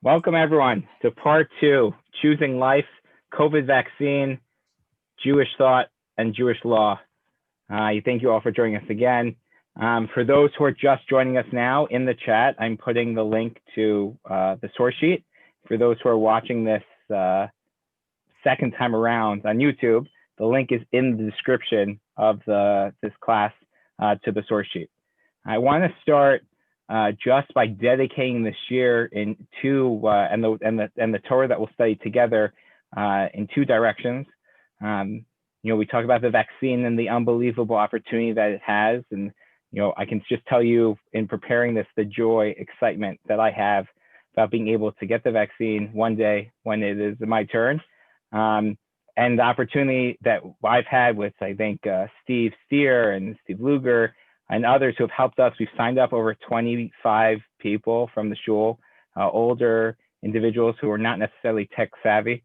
Welcome everyone to part two, Choosing Life, COVID Vaccine, Jewish Thought, and Jewish Law. Thank you all for joining us again. For those who are just joining us now in the chat, I'm putting the link to the source sheet. For those who are watching this second time around on YouTube, the link is in the description of this class to the source sheet. I want to start just by dedicating this year and the Torah that we'll study together in two directions. We talk about the vaccine and the unbelievable opportunity that it has, and I can just tell you in preparing this the joy, excitement that I have about being able to get the vaccine one day when it is my turn, and the opportunity that I've had with I think Steve Steer and Steve Luger and others who have helped us. We've signed up over 25 people from the shul, older individuals who are not necessarily tech savvy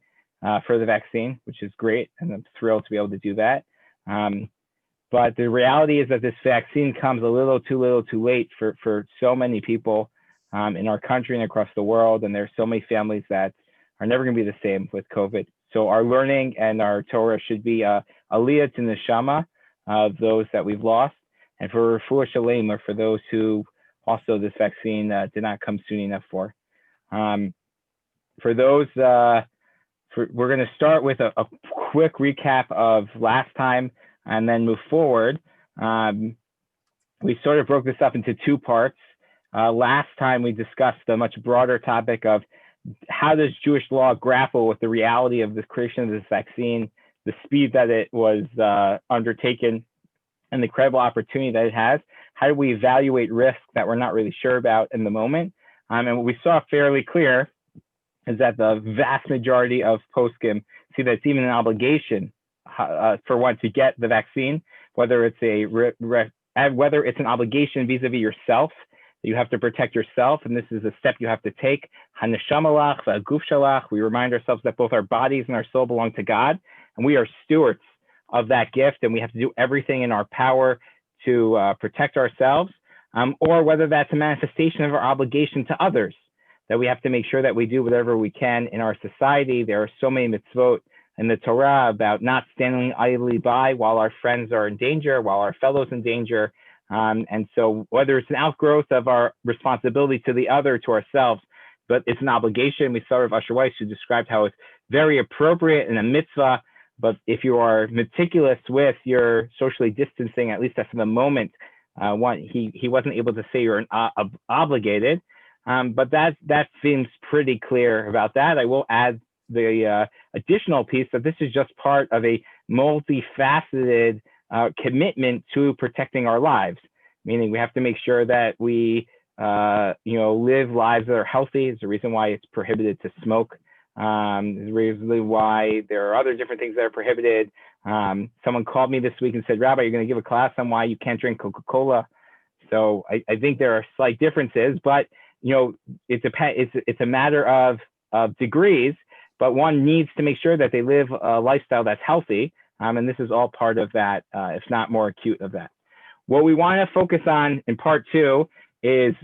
for the vaccine, which is great. And I'm thrilled to be able to do that. But the reality is that this vaccine comes a little too late for so many people in our country and across the world. And there's so many families that are never going to be the same with COVID. So our learning and our Torah should be a aliyah to neshama of those that we've lost, and for refuah shalema for those who also this vaccine did not come soon enough for. For those, we're going to start with a quick recap of last time and then move forward. We sort of broke this up into two parts. Last time we discussed the much broader topic of how does Jewish law grapple with the reality of the creation of this vaccine, the speed that it was undertaken, and the incredible opportunity that it has. How do we evaluate risks that we're not really sure about in the moment? And what we saw fairly clear is that the vast majority of poskim see that it's even an obligation for one to get the vaccine, whether it's an obligation vis-a-vis yourself, that you have to protect yourself, and this is a step you have to take. Haneshama lach v'aguf shalach. We remind ourselves that both our bodies and our soul belong to God, and we are stewards of that gift, and we have to do everything in our power to protect ourselves, or whether that's a manifestation of our obligation to others, that we have to make sure that we do whatever we can in our society. There are so many mitzvot in the Torah about not standing idly by while our friends are in danger, while our fellows in danger. And so whether it's an outgrowth of our responsibility to the other, to ourselves, but it's an obligation. We saw Rav Asher Weiss, who described how it's very appropriate in a mitzvah. But if you are meticulous with your socially distancing, at least for the moment, he wasn't able to say you're obligated. But that seems pretty clear about that. I will add the additional piece that this is just part of a multifaceted commitment to protecting our lives, meaning we have to make sure that we live lives that are healthy. It's the reason why it's prohibited to smoke. Is really why there are other different things that are prohibited. Someone called me this week and said, Rabbi, you're going to give a class on why you can't drink Coca-Cola. So I think there are slight differences, but it's a matter of degrees, but one needs to make sure that they live a lifestyle that's healthy. And this is all part of that, if not more acute of that. What we want to focus on in part two is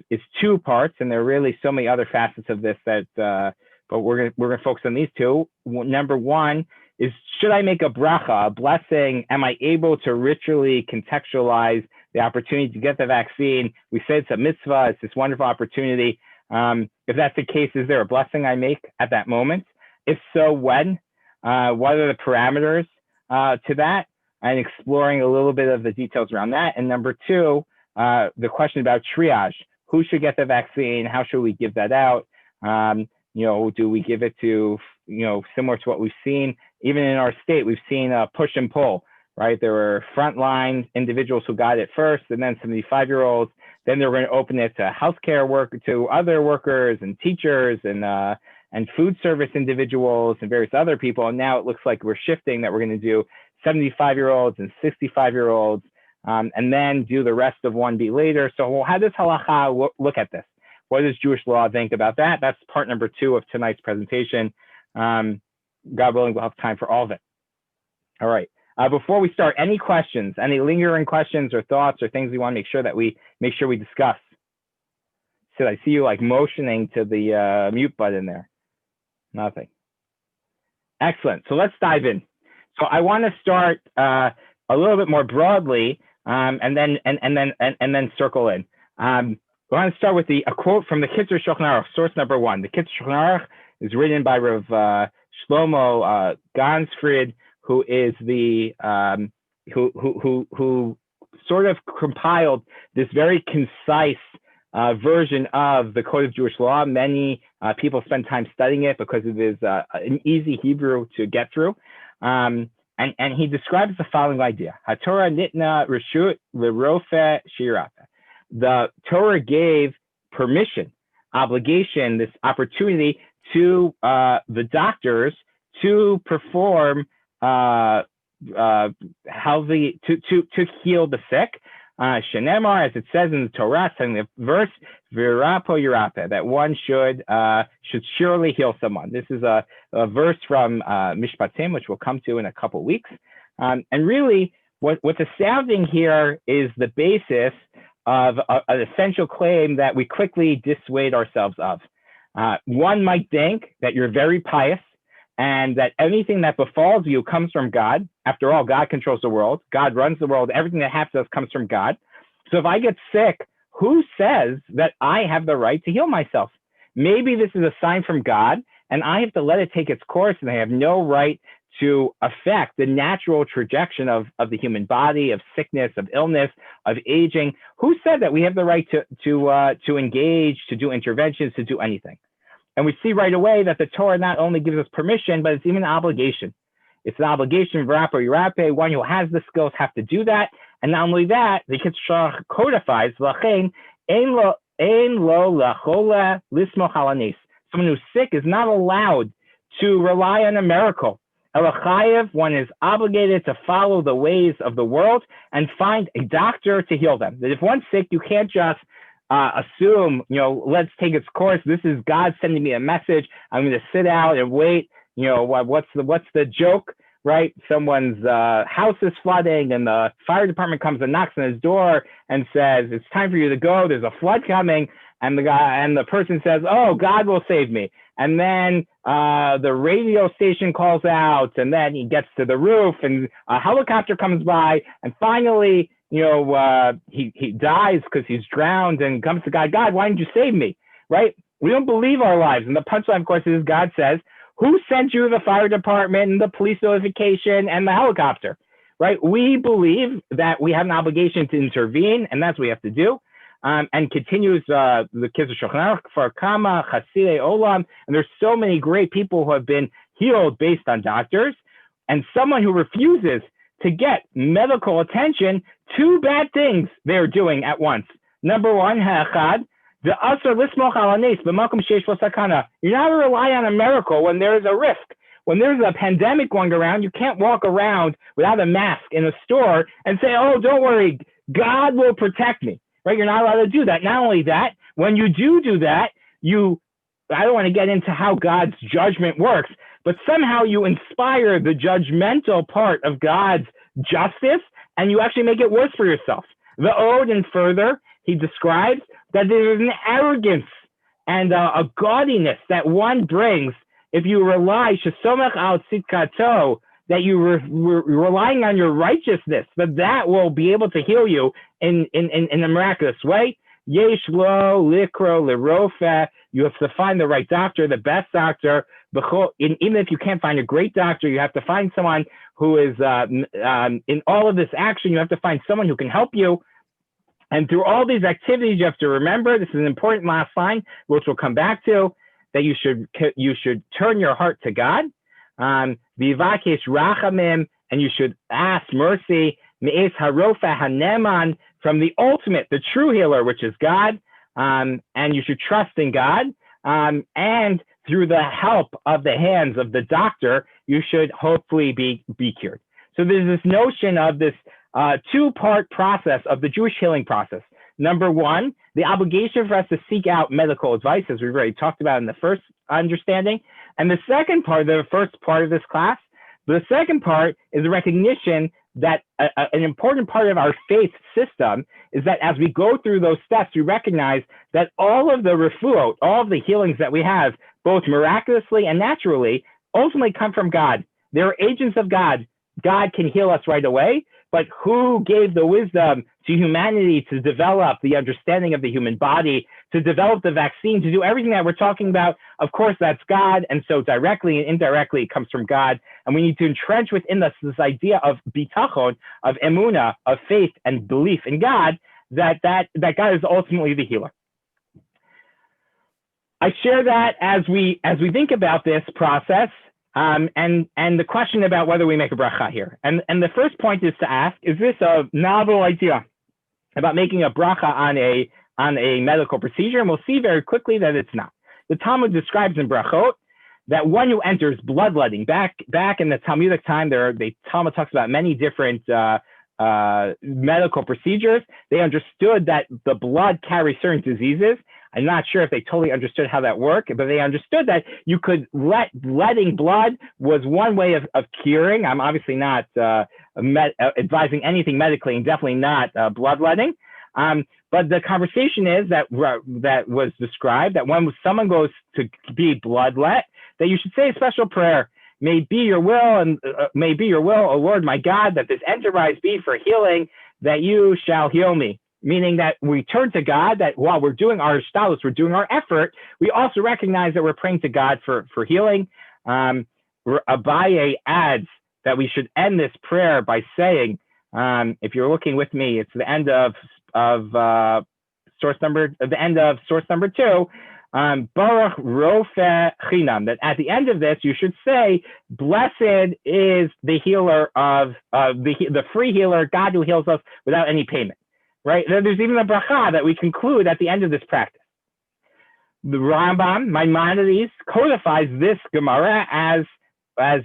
two parts, and there are really so many other facets of this that but we're gonna focus on these two. Number one is, should I make a bracha, a blessing? Am I able to ritually contextualize the opportunity to get the vaccine? We said it's a mitzvah, it's this wonderful opportunity. If that's the case, is there a blessing I make at that moment? If so, when? What are the parameters to that? And exploring a little bit of the details around that. And number two, the question about triage. Who should get the vaccine? How should we give that out? Do we give it to, similar to what we've seen, even in our state, we've seen a push and pull, right? There were frontline individuals who got it first, and then 75-year-olds. Then they're going to open it to healthcare work, to other workers and teachers and food service individuals and various other people. And now it looks like we're shifting, that we're going to do 75-year-olds and 65-year-olds, and then do the rest of 1B later. So how does halacha look at this? What does Jewish law think about that? That's part number two of tonight's presentation. God willing, we'll have time for all of it. All right. Before we start, any questions, any lingering questions or thoughts or things we want to make sure we discuss? Because I see you like motioning to the mute button there. Nothing. Excellent. So let's dive in. So I want to start a little bit more broadly, and then circle in. I want to start with a quote from the Kitzur Shulchan Aruch, source number 1. The Kitzur Shulchan Aruch is written by Rav Shlomo Gansfried, who is the who sort of compiled this very concise version of the Code of Jewish Law. Many people spend time studying it because it is an easy Hebrew to get through. And he describes the following idea: HaTorah nitna reshut l'rofe shirata. The Torah gave permission, obligation, this opportunity to the doctors to perform to heal the sick. Shenemar, as it says in the Torah, in the verse, Virapo Yirape, that one should surely heal someone. This is a verse from Mishpatim, which we'll come to in a couple weeks. And really, what's astounding here is the basis of an essential claim that we quickly dissuade ourselves of. One might think that you're very pious and that anything that befalls you comes from God. After all, God controls the world. God runs the world. Everything that happens to us comes from God. So if I get sick, who says that I have the right to heal myself? Maybe this is a sign from God, and I have to let it take its course, and I have no right to affect the natural trajectory of the human body, of sickness, of illness, of aging. Who said that we have the right to engage, to do interventions, to do anything? And we see right away that the Torah not only gives us permission, but it's even an obligation. It's an obligation, V'rapo Yirape, one who has the skills have to do that. And not only that, the Kitzur codifies, L'chein, ein lo lachole lismoch al hanes. Someone who's sick is not allowed to rely on a miracle. Elachayev, one is obligated to follow the ways of the world and find a doctor to heal them. That if one's sick, you can't just assume, let's take its course. This is God sending me a message. I'm going to sit out and wait. What's the joke, right? Someone's house is flooding and the fire department comes and knocks on his door and says, it's time for you to go. There's a flood coming. And the person says, oh, God will save me. And then the radio station calls out, and then he gets to the roof and a helicopter comes by, and finally, he dies because he's drowned and comes to God. God, why didn't you save me? Right? We don't believe our lives. And the punchline, of course, is God says, who sent you the fire department and the police notification and the helicopter? Right? We believe that we have an obligation to intervene, and that's what we have to do. And continues the Kitzur Shulchan Aruch for Kama Chasidei Olam, and there's so many great people who have been healed based on doctors, and someone who refuses to get medical attention, two bad things they're doing at once. Number one, ha'achad, the asur lismoch al hanes b'makom sheish lo sakana. You're not to rely on a miracle when there is a risk. When there's a pandemic going around, you can't walk around without a mask in a store and say, oh, don't worry, God will protect me. Right? You're not allowed to do that. Not only that, when you do that, I don't want to get into how God's judgment works, but somehow you inspire the judgmental part of God's justice, and you actually make it worse for yourself. The Ode, and further, he describes that there is an arrogance and a gaudiness that one brings if you rely, shesomech al tzidkato, that you relying on your righteousness, that will be able to heal you in a miraculous way. Yesh lo likro lirofe. You have to find the right doctor, the best doctor. Even if you can't find a great doctor, you have to find someone who is in all of this action. You have to find someone who can help you. And through all these activities, you have to remember, this is an important last line, which we'll come back to, that you should turn your heart to God. Vivakesh rachamim, and you should ask mercy, me'es harofa haneman, from the ultimate, the true healer, which is God, and you should trust in God, and through the help of the hands of the doctor, you should hopefully be cured. So there's this notion of this two-part process of the Jewish healing process. Number one, the obligation for us to seek out medical advice, as we've already talked about in the first understanding. And the second part, the first part of this class, the second part is a recognition an important part of our faith system is that as we go through those steps, we recognize that all of the refuot, all of the healings that we have, both miraculously and naturally, ultimately come from God. They're agents of God. God can heal us right away, but who gave the wisdom to humanity to develop the understanding of the human body, to develop the vaccine, to do everything that we're talking about? Of course, that's God. And so directly and indirectly, it comes from God. And we need to entrench within us this idea of bitachon, of emunah, of faith and belief in God, that God is ultimately the healer. I share that as we think about this process, and the question about whether we make a bracha here. And the first point is to ask, is this a novel idea about making a bracha on a medical procedure? And we'll see very quickly that it's not. The Talmud describes in brachot that one who enters bloodletting, back in the Talmudic time, the Talmud talks about many different medical procedures. They understood that the blood carries certain diseases. I'm not sure if they totally understood how that worked, but they understood that you could letting blood was one way of curing. I'm obviously not advising anything medically, and definitely not bloodletting. But the conversation is that was described that when someone goes to be bloodlet, that you should say a special prayer. May be your will, and may be your will, O Lord my God, that this enterprise be for healing, that you shall heal me. Meaning that we turn to God, that while we're doing our ishtalus, we're doing our effort, we also recognize that we're praying to God for healing. Abaye adds that we should end this prayer by saying, if you're looking with me, it's the end of source number 2, Baruch Rofeh Chinam, that at the end of this, you should say, blessed is the healer of the free healer, God who heals us without any payment. Right? There's even a bracha that we conclude at the end of this practice. The Rambam, Maimonides, codifies this Gemara as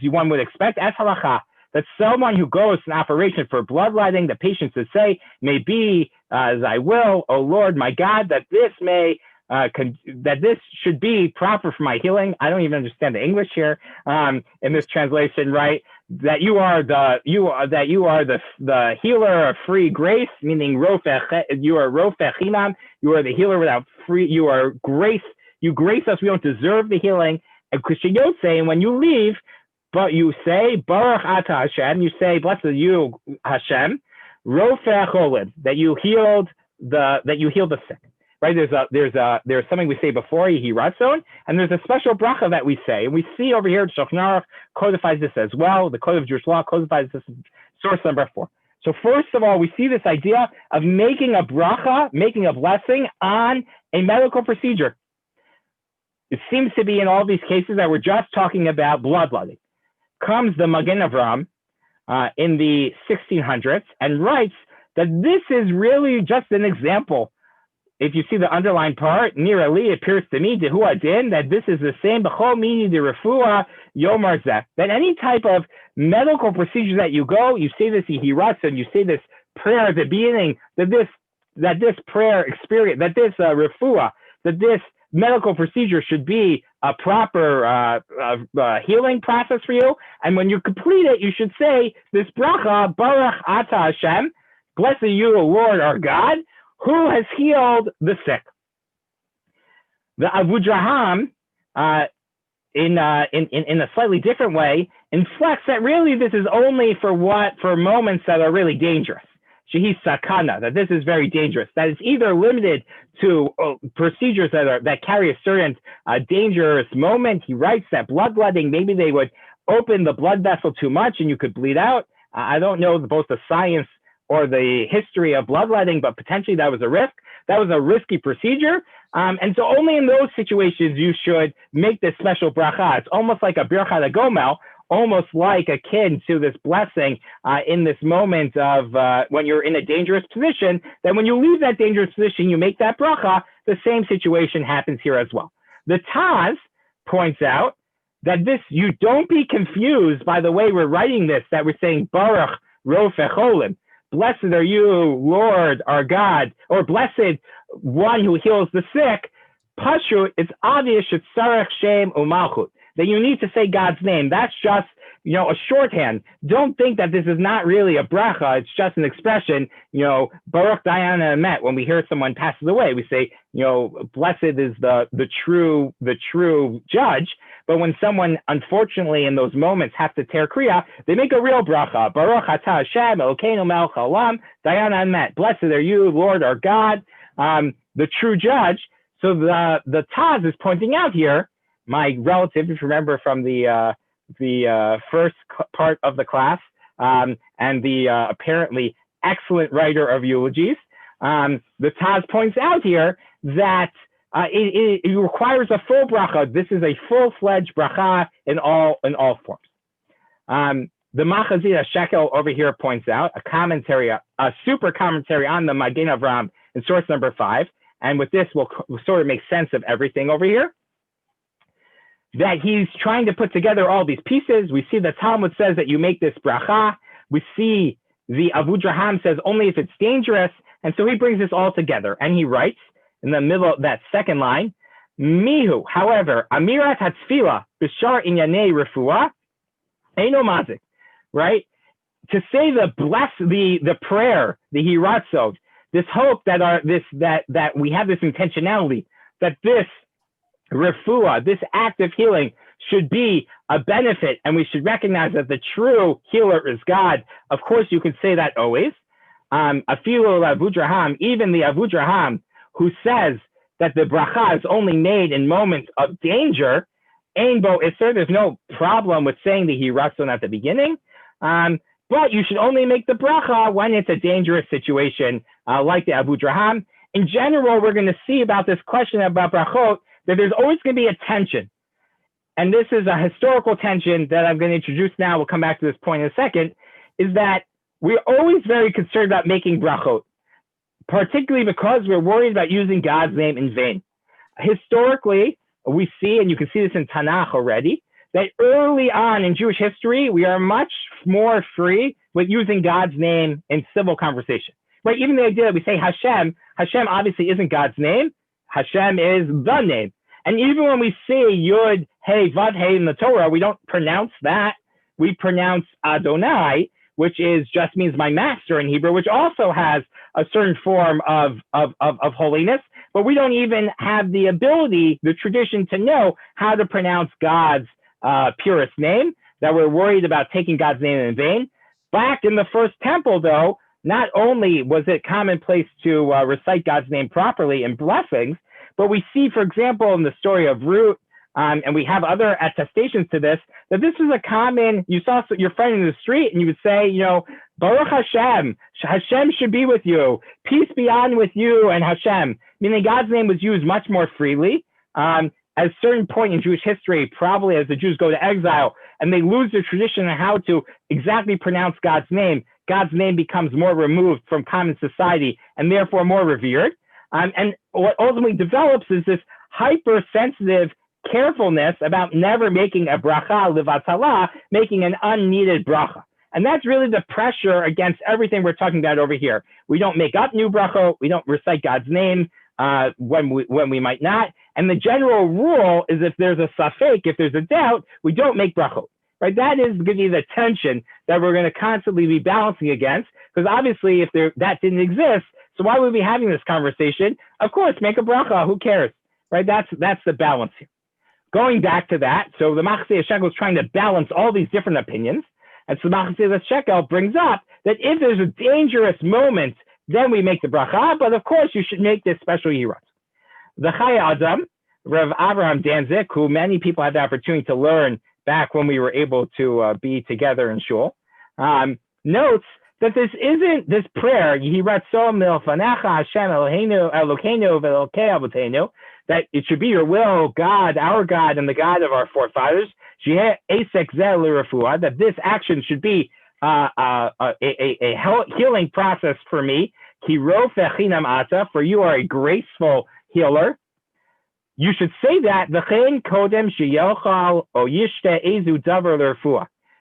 one would expect, as halacha, that someone who goes to an operation for bloodletting, the patient should say, may be as I will, O Lord, my God, that this should be proper for my healing. I don't even understand the English here in this translation, right? That you are the healer of free grace, meaning you are rofeh chinam. You are the healer without free. You are grace. You grace us. We don't deserve the healing. And Kushiyotze, and when you leave, but you say Baruch Ata Hashem. You say blessed are you Hashem, rofeh cholim, that you healed the sick. Right, there's something we say before Yehi Ratzon, and there's a special bracha that we say, and we see over here Shulchan Aruch codifies this as well. The Code of Jewish Law codifies this in source number 4. So first of all, we see this idea of making a bracha, making a blessing on a medical procedure. It seems to be in all these cases that we're just talking about bloodletting. Comes the Magen Avram in the 1600s and writes that this is really just an example. If you see the underlined part, near Ali, it appears to me, Dehu Adin, that this is the same, B'chol Mini de Refuah Yomar Zeh, that any type of medical procedure that you go, you say this Yehi Ratzon, you say this prayer at the beginning, that this prayer experience, that this refuah, that this medical procedure should be a proper healing process for you. And when you complete it, you should say this bracha, Baruch Ata Hashem, blessed are you, O Lord, our God, who has healed the sick. The Avudraham, in a slightly different way, inflects that really this is only for moments that are really dangerous. Shehi sakana, that this is very dangerous. That it's either limited to procedures that carry a certain dangerous moment. He writes that bloodletting, maybe they would open the blood vessel too much and you could bleed out. I don't know both the science or the history of bloodletting, but potentially that was a risk. That was a risky procedure. And so only in those situations you should make this special bracha. It's almost like a birkat hagomel, almost like akin to this blessing in this moment of when you're in a dangerous position, that when you leave that dangerous position, you make that bracha, the same situation happens here as well. The Taz points out that you don't be confused by the way we're writing this, that we're saying Baruch Rofeh Cholim. Blessed are you, Lord, our God, or blessed one who heals the sick. Pashut, it's obvious, Shetzarech Shem Umalchut, that you need to say God's name. That's just a shorthand. Don't think that this is not really a bracha. It's just an expression, Baruch Dayan Emet. When we hear someone passes away, we say, blessed is the true judge. But when someone, unfortunately, in those moments have to tear kriya, they make a real bracha. Baruch atah Hashem Elokeinu melech haolam Dayan Emet. Blessed are you, Lord our God, the true judge. So the Taz is pointing out here, my relative, if you remember from the first part of the class, and the apparently excellent writer of eulogies, the Taz points out here that it requires a full bracha. This is a full-fledged bracha in all forms. The Machazit Shekel over here points out a super commentary on the Magen Avraham in source number 5, and with this we'll sort of make sense of everything over here. That he's trying to put together all these pieces. We see the Talmud says that you make this bracha. We see the Avudraham says only if it's dangerous. And so he brings this all together. And he writes in the middle of that second line, Mihu, however, Amirat Hatzfila, Bishar Inyanei Refuah, Eino Mazik, right? To say the prayer, the Hiratzot, this hope that we have this intentionality, that this refuah, this act of healing, should be a benefit, and we should recognize that the true healer is God. Of course, you can say that always. Afilu Avudraham, even the Avudraham, who says that the bracha is only made in moments of danger, there's no problem with saying the hiratzon at the beginning, but you should only make the bracha when it's a dangerous situation, like the Avudraham. In general, we're going to see about this question about brachot that there's always going to be a tension. And this is a historical tension that I'm going to introduce now. We'll come back to this point in a second, is that we're always very concerned about making brachot, particularly because we're worried about using God's name in vain. Historically, we see, and you can see this in Tanakh already, that early on in Jewish history, we are much more free with using God's name in civil conversation. Right? Even the idea that we say Hashem obviously isn't God's name. Hashem is the name. And even when we say Yud, Hey, Vav, Hey in the Torah, we don't pronounce that. We pronounce Adonai, which just means my master in Hebrew, which also has a certain form of holiness, but we don't even have the ability, the tradition to know how to pronounce God's purest name, that we're worried about taking God's name in vain. Back in the first temple, though, not only was it commonplace to recite God's name properly in blessings, but we see, for example, in the story of Ruth, and we have other attestations to this, that this is a common, you saw your friend in the street and you would say, Baruch Hashem, Hashem should be with you, peace be on with you and Hashem, meaning God's name was used much more freely. At a certain point in Jewish history, probably as the Jews go to exile and they lose their tradition on how to exactly pronounce God's name becomes more removed from common society and therefore more revered. And what ultimately develops is this hypersensitive carefulness about never making a bracha levatala, making an unneeded bracha. And that's really the pressure against everything we're talking about over here. We don't make up new bracha. We don't recite God's name when we might not. And the general rule is if there's a safek, if there's a doubt, we don't make brachot. Right? That is going to be the tension that we're going to constantly be balancing against. Because obviously, if that didn't exist, so why would we be having this conversation? Of course, make a bracha. Who cares? Right? That's the balance here. Going back to that, so the Machzeh Shekel is trying to balance all these different opinions. And so Machzeh Shekel brings up that if there's a dangerous moment, then we make the bracha. But of course, you should make this special yirat. The Chayei Adam, Rav Avraham Danzik, who many people had the opportunity to learn back when we were able to be together in shul, notes that this prayer, Yehi Ratzon Milfanecha Hashem Elokeinu Ve'Elokei Avotenu, that it should be your will, God, our God, and the God of our forefathers, that this action should be a healing process for me, for you are a graceful healer. You should say that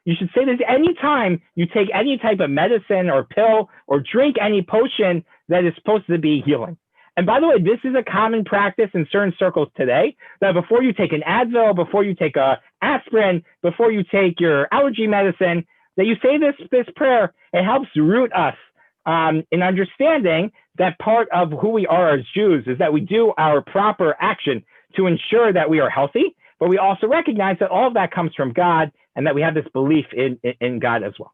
you should say this anytime you take any type of medicine or pill or drink any potion that is supposed to be healing. And by the way, this is a common practice in certain circles today, that before you take an Advil, before you take a aspirin before you take your allergy medicine, that you say this prayer. It helps root us in understanding that part of who we are as Jews is that we do our proper action to ensure that we are healthy, but we also recognize that all of that comes from God and that we have this belief in God as well.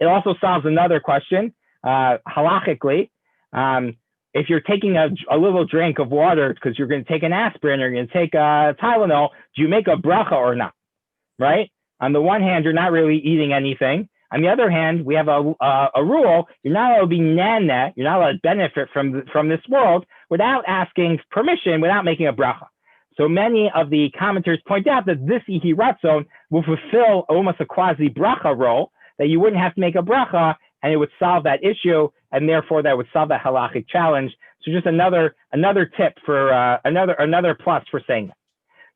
It also solves another question, halachically. If you're taking a little drink of water because you're going to take an aspirin or you're going to take a Tylenol, do you make a bracha or not? Right? On the one hand, you're not really eating anything. On the other hand, we have a rule: you're not allowed to be nana, you're not allowed to benefit from this world without asking permission, without making a bracha. So many of the commenters point out that this Ihi Ratzon will fulfill almost a quasi bracha role, that you wouldn't have to make a bracha, and it would solve that issue, and therefore that would solve that halachic challenge. So just another tip for another plus for saying that.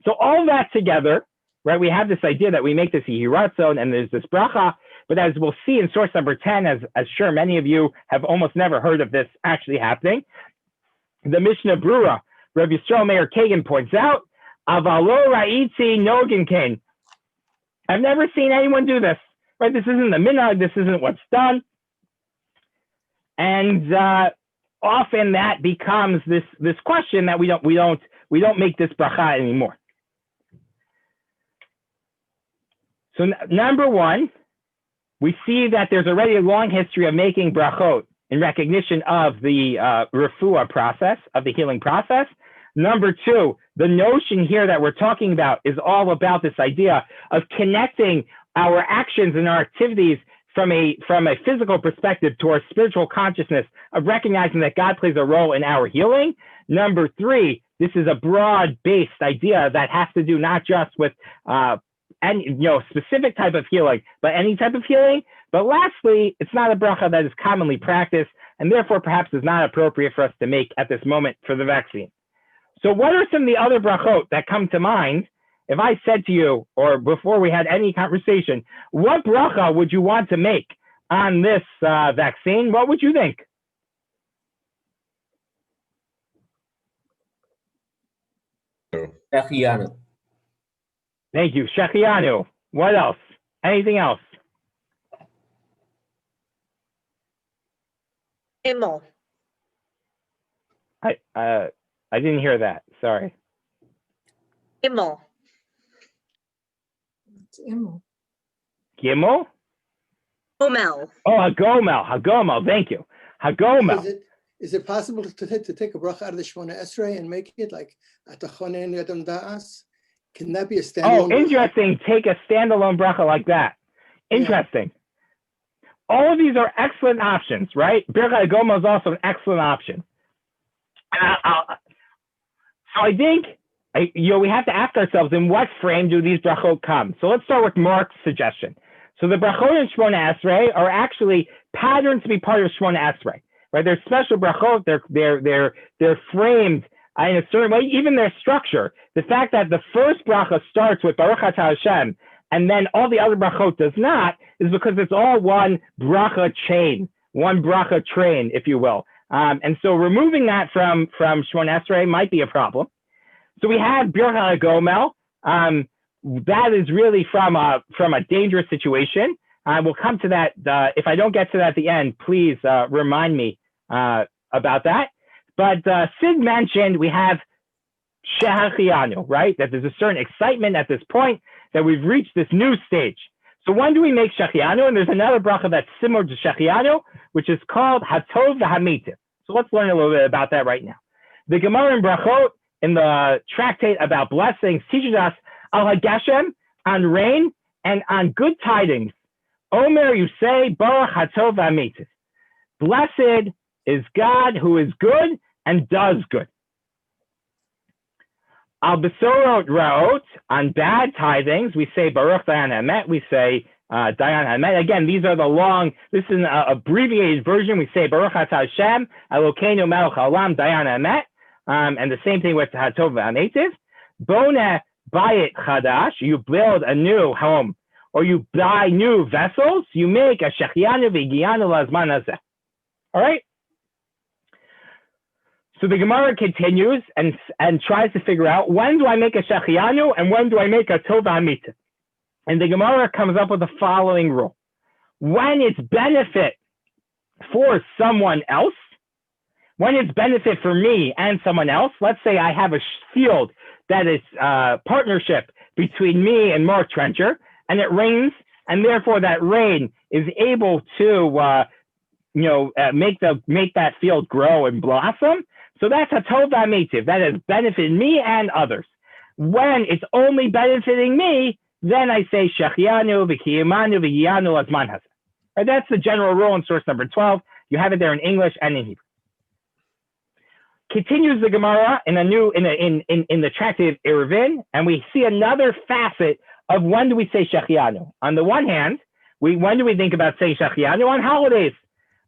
So all that together, right? We have this idea that we make this Ihi Ratzon and there's this bracha, but as we'll see in source number 10, as sure many of you have almost never heard of this actually happening, the Mishnah Brura, Rav Yisrael Meir Kagan points out, Avalo Ra'itzi Nogan Kain. I've never seen anyone do this. Right? This isn't the minhag. This isn't what's done. And often that becomes this question that we don't make this bracha anymore. So number one, we see that there's already a long history of making brachot in recognition of the refuah process, of the healing process. Number two, the notion here that we're talking about is all about this idea of connecting our actions and our activities from a physical perspective to our spiritual consciousness, of recognizing that God plays a role in our healing. Number three, this is a broad-based idea that has to do not just with any specific type of healing, but any type of healing. But lastly, it's not a bracha that is commonly practiced, and therefore perhaps is not appropriate for us to make at this moment for the vaccine. So what are some of the other brachot that come to mind? If I said to you, or before we had any conversation, what bracha would you want to make on this vaccine? What would you think? Shechianu. Thank you, Shechianu. What else? Anything else? Imel. I didn't hear that. Sorry. Imel. Imel. Gimel? Gomel. Oh, Hagomel. Thank you. Hagomel. Is it possible to take a bracha out of the Shemona Esrei and make it like Atachonen Yadam Da'as? Can that be a standalone? Oh, interesting. Take a standalone bracha like that. Interesting. Yeah. All of these are excellent options, right? Birchas Hagomel is also an excellent option. So I think we have to ask ourselves, in what frame do these brachot come? So let's start with Mark's suggestion. So the brachot in Shemona Esrei are actually patterns to be part of Shemona Esrei, right? They're special brachot. They're framed in a certain way. Even their structure, the fact that the first bracha starts with Baruch Atah Hashem, and then all the other brachot does not, is because it's all one bracha chain, one bracha train, if you will. And so removing that from Shemona Esrei might be a problem. So we have Birchas Hagomel. That is really from a dangerous situation. We'll come to that. If I don't get to that at the end, please remind me about that. But Sid mentioned we have Shechianu, right? That there's a certain excitement at this point that we've reached this new stage. So when do we make Shechianu? And there's another bracha that's similar to Shechianu, which is called Hatov v'Hamitiv. So let's learn a little bit about that right now. The Gemara in Brachot, in the tractate about blessings, teaches us al hageshem, on rain and on good tidings. Omer, you say, Baruch Hatov v'Hamitiv. Blessed is God who is good and does good. Al besorot raot, on bad tidings, we say Baruch Dayan Hamet, we say Dayan Hamet. Again, these are the long, this is an abbreviated version. We say Baruch Atah Hashem, Elokeinu melech haolam, Dayan Hamet. And the same thing with Hatov v'Hamitiv. Bona bayit chadash, you build a new home, or you buy new vessels, you make a shechianu v'gianu lazman hazeh. All right? So the Gemara continues and tries to figure out, when do I make a Shechianu and when do I make a Tov Hamitiv? And the Gemara comes up with the following rule. When it's benefit for someone else, when it's benefit for me and someone else, let's say I have a field that is partnership between me and Mark Trencher, and it rains, and therefore that rain is able to make that field grow and blossom. So that's a Tov Hamitiv. That has benefited me and others. When it's only benefiting me, then I say Shechianu v'kiyamanu v'yanu azman hazeh. Right, that's the general rule in source number 12. You have it there in English and in Hebrew. Continues the Gemara in the tractate Eruvin, and we see another facet of when do we say Shechianu. On the one hand, when do we think about saying Shechianu? On holidays,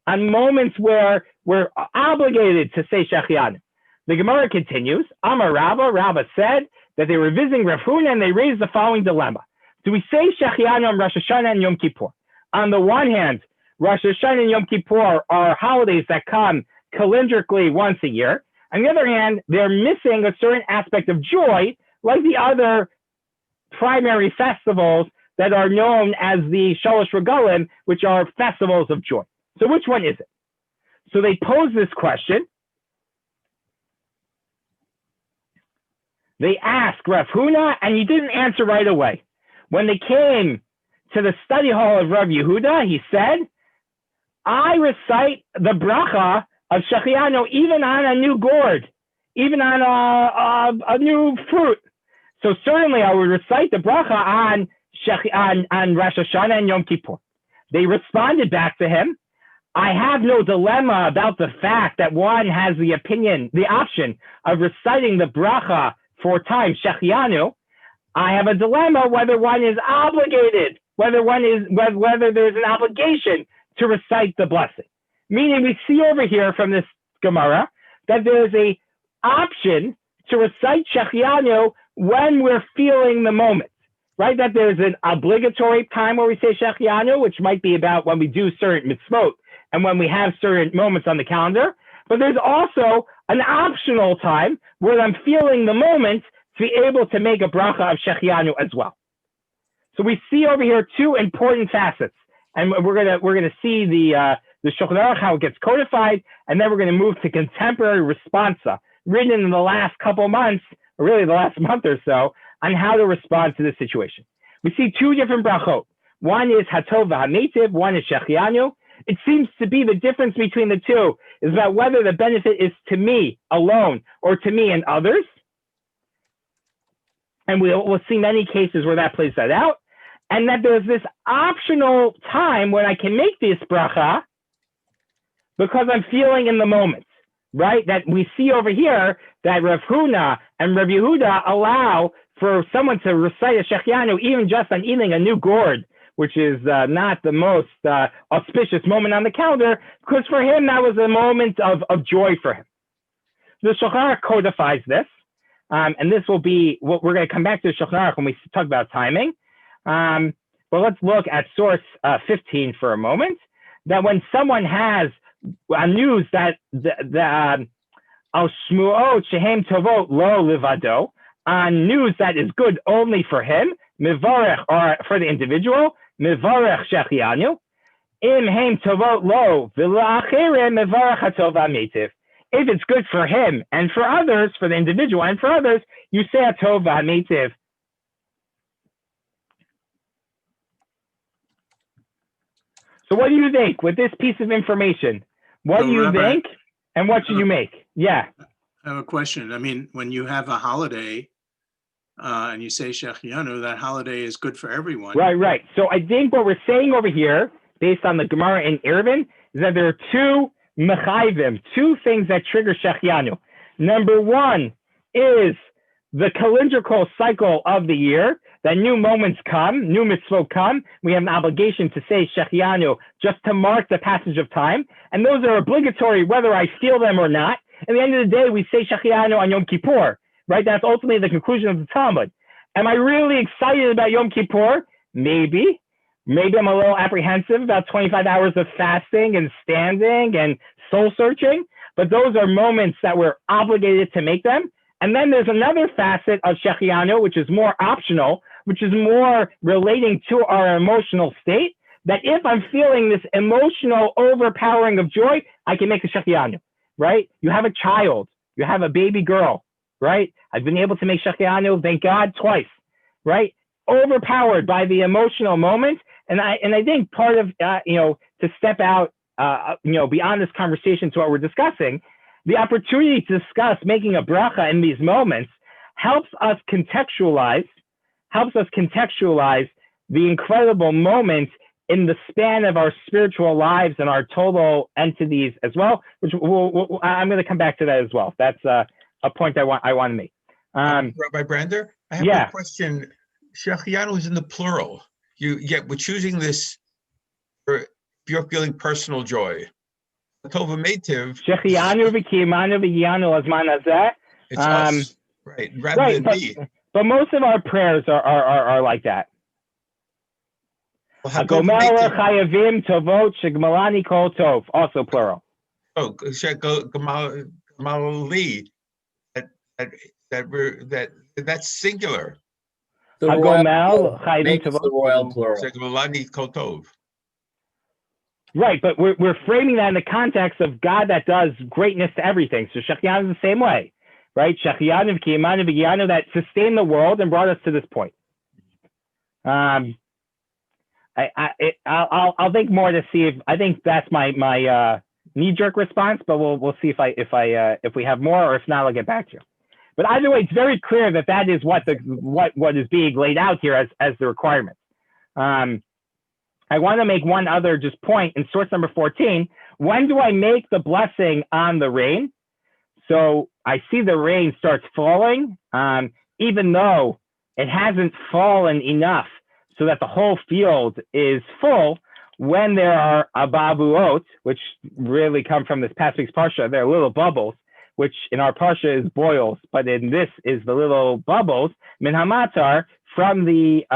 on moments where we're obligated to say Shechianu. The Gemara continues. Amar Rabba, Rabba said that they were visiting Rav Huna and they raised the following dilemma. Do we say Shechianu on Rosh Hashanah and Yom Kippur? On the one hand, Rosh Hashanah and Yom Kippur are holidays that come calendrically once a year. On the other hand, they're missing a certain aspect of joy, like the other primary festivals that are known as the Shalosh Regalim, which are festivals of joy. So which one is it? So they pose this question. They ask Rav Huna, and he didn't answer right away. When they came to the study hall of Rav Yehuda, he said, I recite the bracha of Shechianu even on a new gourd, even on a new fruit. So certainly I would recite the bracha on Rosh Hashanah and Yom Kippur. They responded back to him, I have no dilemma about the fact that one has the option of reciting the bracha 4 times, Shechianu. I have a dilemma whether one is obligated, whether there's an obligation to recite the blessing. Meaning we see over here from this Gemara that there's a option to recite Shechianu when we're feeling the moment, right? That there's an obligatory time where we say Shechianu, which might be about when we do certain mitzvot and when we have certain moments on the calendar. But there's also an optional time where I'm feeling the moment to be able to make a bracha of Shechianu as well. So we see over here 2 important facets, and we're gonna see the Shulchan Aruch, how it gets codified, and then we're going to move to contemporary responsa, written in the last couple months, or really the last month or so, on how to respond to this situation. We see 2 different brachot. One is Hatov Hamitiv, one is Shechianu. It seems to be the difference between the 2 is about whether the benefit is to me alone or to me and others. And we'll see many cases where that plays that out. And that there's this optional time when I can make this bracha because I'm feeling in the moment, right? That we see over here that Rav Huna and Rav Yehuda allow for someone to recite a Shechianu even just on eating a new gourd, which is not the most auspicious moment on the calendar, because for him that was a moment of joy for him. The Shulchan Aruch codifies this, and this will be what we're going to come back to the Shulchan Aruch when we talk about timing. But let's look at source 15 for a moment. That when someone has news that al shmuot shehem tovot lo levado, on news that is good only for him, mivarech, or for the individual, mivarech shechianu, im hem tovot lo v'la'achere mivarech hatov hamitiv. If it's good for him and for others, for the individual and for others, you say hatov hamitiv. So what do you think with this piece of information? What do you think, and what should you make? Yeah. I have a question. I mean, when you have a holiday and you say Shechianu, that holiday is good for everyone. Right. So I think what we're saying over here, based on the Gemara in Eruvin, is that there are 2 mechayvim, 2 things that trigger Shechianu. Number 1 is the calendrical cycle of the year, that new moments come, new mitzvot come. We have an obligation to say Shechianu just to mark the passage of time. And those are obligatory whether I feel them or not. At the end of the day, we say Shechianu on Yom Kippur, right? That's ultimately the conclusion of the Talmud. Am I really excited about Yom Kippur? Maybe. Maybe I'm a little apprehensive about 25 hours of fasting and standing and soul searching. but those are moments that we're obligated to make them. And then there's another facet of Shechianu, which is more optional, which is more relating to our emotional state, that if I'm feeling this emotional overpowering of joy, I can make a Shechianu, right? You have a child, you have a baby girl, right? I've been able to make Shechianu, thank God, twice, right? Overpowered by the emotional moment. And I think part of, to step out, beyond this conversation to what we're discussing, the opportunity to discuss making a bracha in these moments helps us contextualize the incredible moment in the span of our spiritual lives and our total entities as well, which I'm going to come back to that as well. That's a point I want to make. Rabbi Brander, I have yeah. a question. Shechianu is in the plural. Yet we're choosing this for if you're feeling personal joy. Tova Meitiv. Shechianu v'kiyamanu v'yanu azman hazeh. It's us, right? Rather Right, than me. but most of our prayers are like that. Well, Hatova Hagomel Meitiv- chayavim tovot shegmalani kol tov, also plural. Oh, Gamali. That's singular. The royal Hagomel plural. chayavim Makes the tovot. royal plural. Gamali kol tov. Right, but we're framing that in the context of God that does greatness to everything. So Shechianu is the same way, right? Shechianu v'kiyamanu v'yanu, that sustained the world and brought us to this point. I'll think more to see I think that's my knee-jerk response, but we'll see if we have more, or if not, I'll get back to you. But either way, it's very clear that is what is being laid out here as the requirements. I want to make one other just point in source number 14. When do I make the blessing on the rain? So I see the rain starts falling, even though it hasn't fallen enough so that the whole field is full. When there are ababuot, which really come from this past week's parsha, they're little bubbles, which in our parsha is boils, but in this is the little bubbles, min hamatar, from the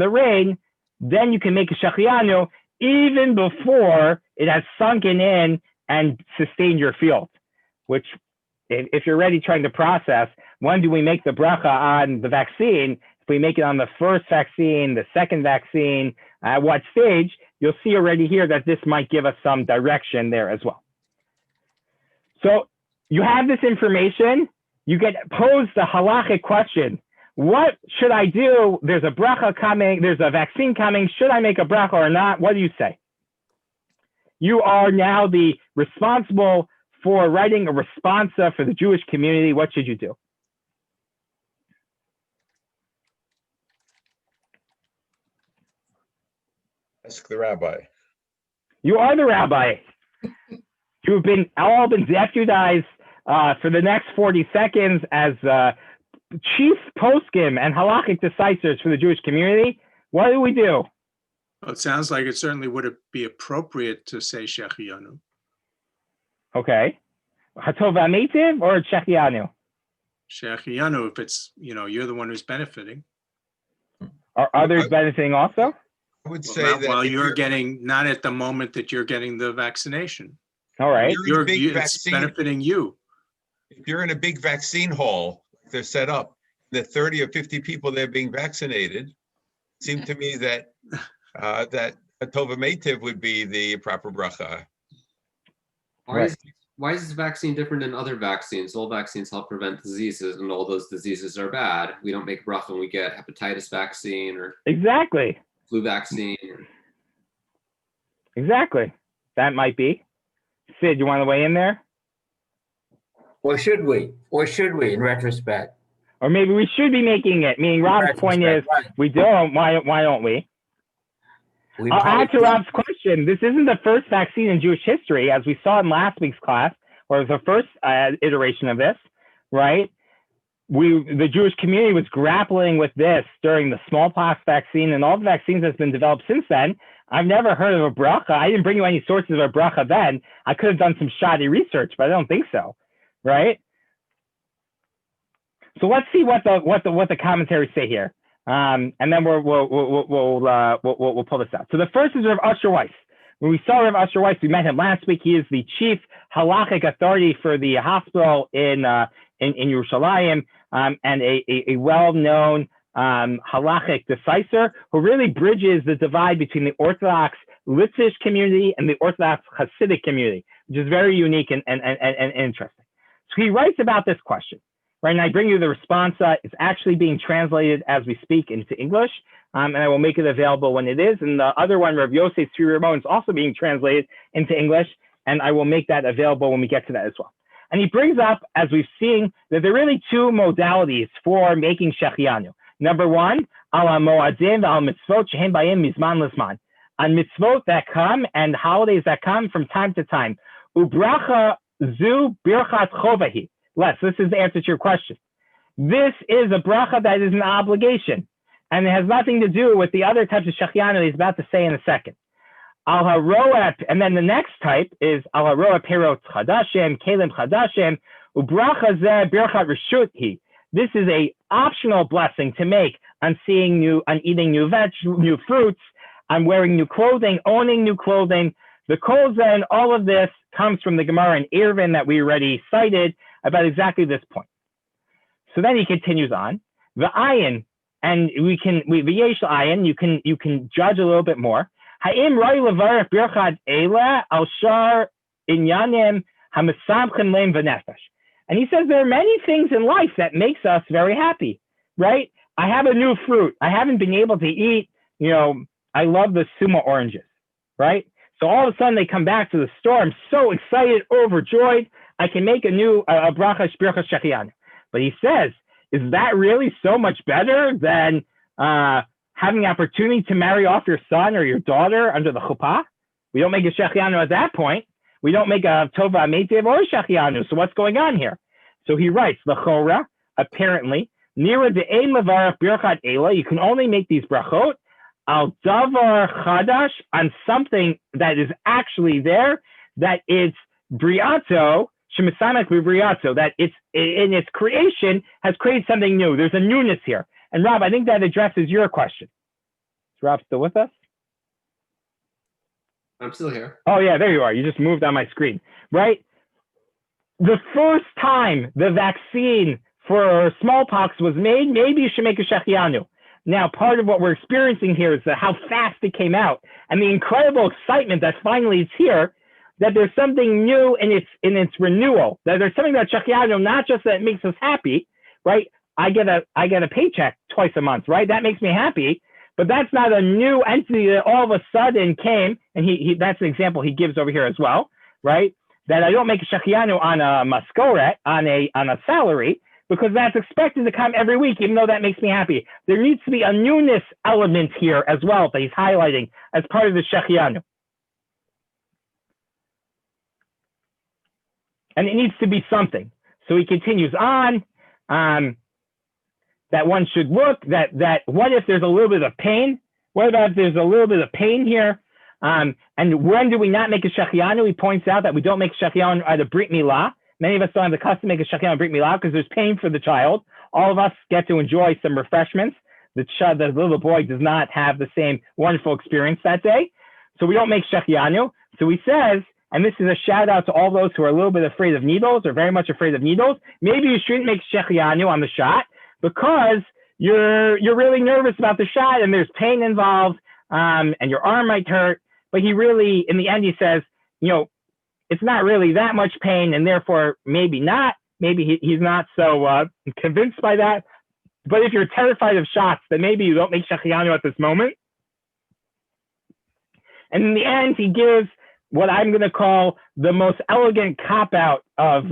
rain. Then you can make a Shechianu even before it has sunken in and sustained your field, which if you're already trying to process, when do we make the bracha on the vaccine? If we make it on the first vaccine, the second vaccine, at what stage, you'll see already here that this might give us some direction there as well. So you have this information, you get posed the halachic question. What should I do? There's a bracha coming. There's a vaccine coming. Should I make a bracha or not? What do you say? You are now the responsible for writing a responsa for the Jewish community. What should you do? Ask the rabbi. You are the rabbi. You've all been deputized for the next 40 seconds as chief poskim and halachic decisors for the Jewish community. What do we do? Well, it sounds like it certainly would be appropriate to say Shechianu. Okay. Hatova Meitiv or Shechianu? Shechianu, if it's, you're the one who's benefiting. Are others benefiting also? I would Well, say not that while if you're getting, not at the moment that you're getting the vaccination. All right. You're in a big It's vaccine. benefiting you. If you're in a big vaccine hall, they're set up, the 30 or 50 people there being vaccinated, it seemed to me that that a Tova Meitiv would be the proper bracha. Why is this vaccine different than other vaccines? All vaccines help prevent diseases, and all those diseases are bad. We don't make bracha when we get hepatitis vaccine or Exactly. flu vaccine. Exactly. That might be. Sid, you want to weigh in there? Or should we? Or should we, in retrospect? Or maybe we should be making it. Meaning Rob's point is, we don't. Why don't we? I'll add to Rob's question. This isn't the first vaccine in Jewish history, as we saw in last week's class, or the first iteration of this, right? The Jewish community was grappling with this during the smallpox vaccine and all the vaccines that's been developed since then. I've never heard of a bracha. I didn't bring you any sources of a bracha then. I could have done some shoddy research, but I don't think so, right? So let's see what the commentaries say here, and then we'll pull this out. So the first is Rav Asher Weiss. When we saw Rav Asher Weiss, we met him last week. He is the chief halachic authority for the hospital in Yerushalayim, and a well-known halachic decisor who really bridges the divide between the Orthodox Litvish community and the Orthodox Hasidic community, which is very unique and interesting. So he writes about this question, right? And I bring you the response. It's actually being translated as we speak into English, and I will make it available when it is. And the other one, Rav Yosef Tzvi Ramon, is also being translated into English, and I will make that available when we get to that as well. And he brings up, as we've seen, that there are really two modalities for making Shechianu. Number one, al moadim al mitzvot shehem bayim mizman lizman. On mitzvot that come and holidays that come from time to time. Ubracha zu birchat chovahi. Les, this is the answer to your question. This is a bracha that is an obligation, and it has nothing to do with the other types of shechianu he's about to say in a second. Al haroa, and then the next type is al haroa perot chadashim, kelim chadashim, ubracha ze birchat reshut. This is a optional blessing to make on eating new fruits, on wearing new clothing, owning new clothing. The kol zeh and all of this comes from the Gemara in Eruvin that we already cited about exactly this point. So then he continues on. The ayin, and v'yesh ayin, you can judge a little bit more. Ha'im roi levarach birchad eila al shar inyanim hamisamchin leim v'nefesh. And he says there are many things in life that makes us very happy, right? I have a new fruit. I haven't been able to eat, I love the Suma oranges, right? So all of a sudden they come back to the store. I'm so excited, overjoyed. I can make a new bracha shbircha shechianu. But he says, is that really so much better than having the opportunity to marry off your son or your daughter under the chuppah? We don't make a shechianu at that point. We don't make a tova meitiv or shechianu. So what's going on here? So he writes, l'chora, apparently, nira de'ein levarach birchat eila, you can only make these brachot al davar chadash, on something that is actually there, that it's briato, shemisamek briato, that it's in its creation has created something new. There's a newness here. And Rob, I think that addresses your question. Is Rob still with us? I'm still here. Oh yeah, there you are. You just moved on my screen, right? The first time the vaccine for smallpox was made, maybe you should make a shechianu. Now, part of what we're experiencing here is how fast it came out and the incredible excitement that finally it's here, that there's something new in its renewal, that there's something about shechianu, not just that it makes us happy, right? I get a paycheck twice a month, right? That makes me happy, but that's not a new entity that all of a sudden came, and he that's an example he gives over here as well, right? That I don't make a shechianu on a maskoret, on a salary, because that's expected to come every week, even though that makes me happy. There needs to be a newness element here as well that he's highlighting as part of the shechianu. And it needs to be something. So he continues on, that one should look, that what if there's a little bit of pain? What about if there's a little bit of pain here? And when do we not make a shechianu? He points out that we don't make shechianu at a brit milah. Many of us don't have the custom to make a shechianu brit milah because there's pain for the child. All of us get to enjoy some refreshments. The little boy does not have the same wonderful experience that day. So we don't make shechianu. So he says, and this is a shout out to all those who are a little bit afraid of needles or very much afraid of needles, maybe you shouldn't make shechianu on the shot because you're really nervous about the shot and there's pain involved, and your arm might hurt. But he really, in the end, he says, it's not really that much pain, and therefore maybe not. Maybe he's not so convinced by that. But if you're terrified of shots, then maybe you don't make shechianu at this moment. And in the end, he gives what I'm going to call the most elegant cop-out of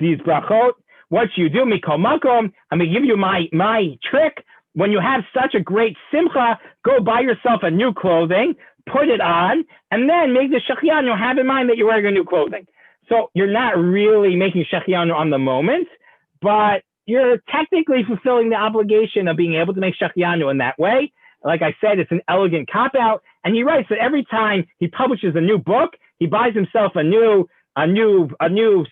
these brachot. What you do, mikol makom, I'm going to give you my trick. When you have such a great simcha, go buy yourself a new clothing, put it on, and then make the shechianu. Have in mind that you're wearing a new clothing. So you're not really making shechianu on the moment, but you're technically fulfilling the obligation of being able to make shechianu in that way. Like I said, it's an elegant cop-out. And he writes that every time he publishes a new book, he buys himself a new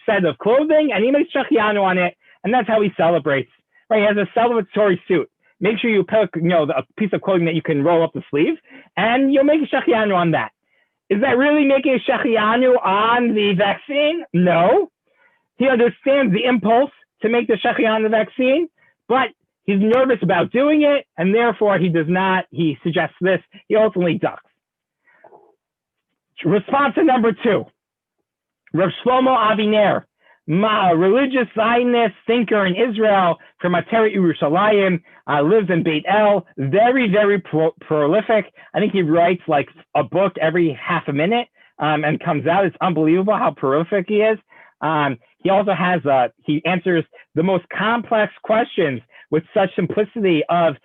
set of clothing, and he makes shechianu on it, and that's how he celebrates. Right? He has a celebratory suit. Make sure you pick, a piece of clothing that you can roll up the sleeve, and you'll make a shechianu on that. Is that really making a shechianu on the vaccine? No. He understands the impulse to make the shechianu vaccine, but he's nervous about doing it, and therefore he does not, he suggests this, he ultimately ducks. Response to number 2. Rav Shlomo Aviner, a religious Zionist thinker in Israel from Ateret Yerushalayim, lives in Beit El, very, very prolific. I think he writes like a book every half a minute and comes out. It's unbelievable how prolific he is. He also has, he answers the most complex questions with such simplicity of,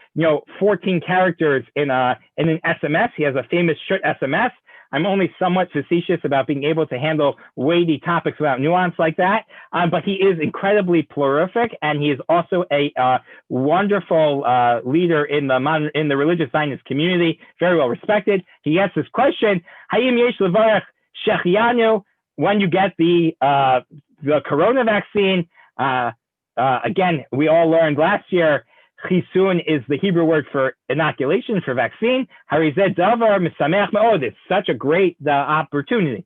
14 characters in an SMS. He has a famous short SMS. I'm only somewhat facetious about being able to handle weighty topics without nuance like that. But he is incredibly prolific, and he is also a wonderful leader in the religious Zionist community, very well respected. He asks this question: Hayim yesh levarach shechianu, when you get the corona vaccine? Again, we all learned last year, chisun is the Hebrew word for inoculation, for vaccine. Harizeh davar misameach me'od. It's such a great opportunity.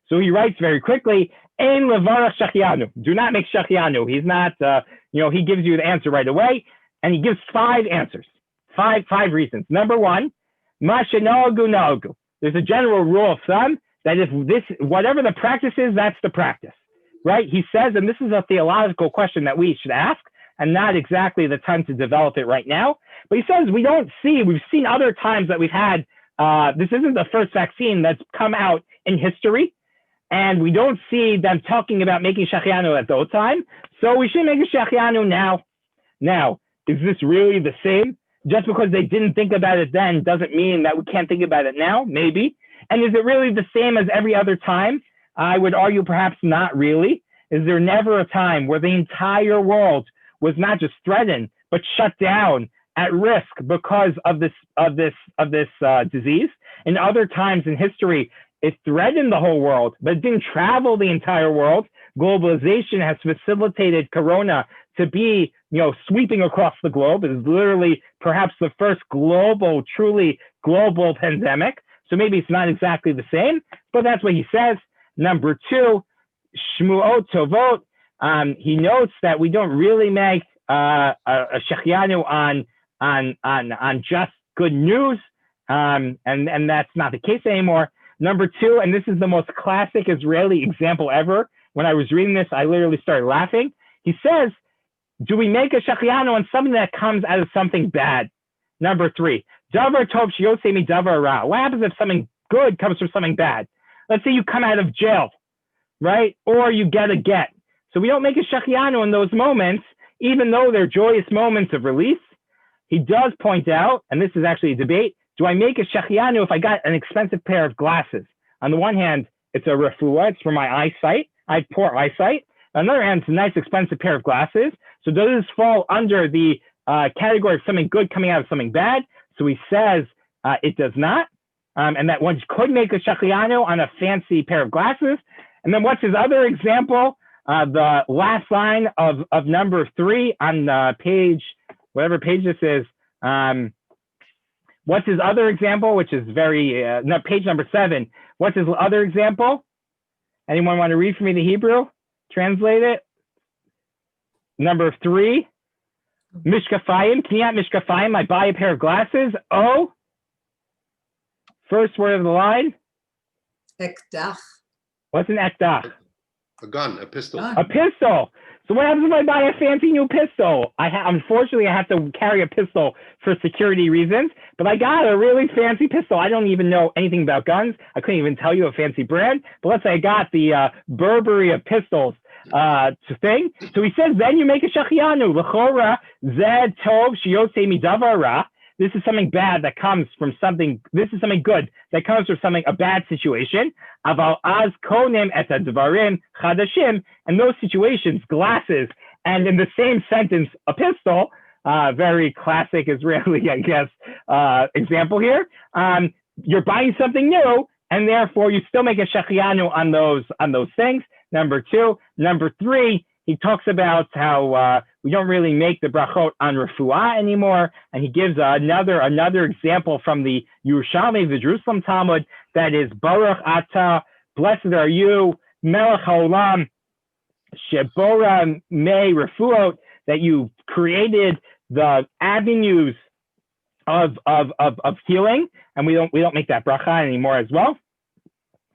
So he writes very quickly, ein levarach shechianu. Do not make shechianu. He's not, he gives you the answer right away, and he gives 5 answers, five reasons. Number 1, ma shenogu nogu. There's a general rule of thumb that if whatever the practice is, that's the practice, right? He says, and this is a theological question that we should ask, and not exactly the time to develop it right now. But he says we've seen other times that we've had, this isn't the first vaccine that's come out in history, and we don't see them talking about making shechianu at those time, so we should make a shechianu now. Now, is this really the same? Just because they didn't think about it then doesn't mean that we can't think about it now, maybe. And is it really the same as every other time? I would argue perhaps not really. Is there never a time where the entire world was not just threatened, but shut down, at risk because of this disease? In other times in history, it threatened the whole world, but it didn't travel the entire world. Globalization has facilitated corona to be, sweeping across the globe. It is literally perhaps the first truly global pandemic. So maybe it's not exactly the same, but that's what he says. Number 2, shmuot tovot. He notes that we don't really make a shechianu on just good news, and that's not the case anymore. Number 2, and this is the most classic Israeli example ever. When I was reading this, I literally started laughing. He says, do we make a shechianu on something that comes out of something bad? Number 3, davar tov sheyotze midavar ra. What happens if something good comes from something bad? Let's say you come out of jail, right? Or you get a get. So we don't make a shechianu in those moments, even though they're joyous moments of release. He does point out, and this is actually a debate, do I make a shechianu if I got an expensive pair of glasses? On the one hand, it's a refuah, it's for my eyesight. I have poor eyesight. On the other hand, it's a nice expensive pair of glasses. So does this fall under the category of something good coming out of something bad? So he says it does not, and that one could make a shechianu on a fancy pair of glasses. And then what's his other example? The last line of number 3 on page, whatever page this is. What's his other example, which is page number 7. What's his other example? Anyone want to read for me the Hebrew? Translate it. Number 3, mishkafayim, kniyat mishkafayim, I buy a pair of glasses. Oh, first word of the line. Ekdach. What's an ekdach? A gun, a pistol. A pistol. So what happens if I buy a fancy new pistol? Unfortunately, I have to carry a pistol for security reasons, but I got a really fancy pistol. I don't even know anything about guns. I couldn't even tell you a fancy brand, but let's say I got the Burberry of pistols thing. So he says, then you make a shechianu. L'chora zed tov sheyotze midavar ra. This is something bad that comes from something. This is something good that comes from a bad situation. Aval az konem et advarim chadashim. And those situations, glasses, and in the same sentence, a pistol. Very classic Israeli, I guess, example here. You're buying something new, and therefore you still make a shechianu on those things. Number 2. Number 3. He talks about how we don't really make the brachot on refuah anymore. And he gives another example from the Yerushalmi, the Jerusalem Talmud, that is Baruch Atah, blessed are you, Melech HaOlam, Shebora Me Refuot, that you created the avenues of healing, and we don't make that bracha anymore as well.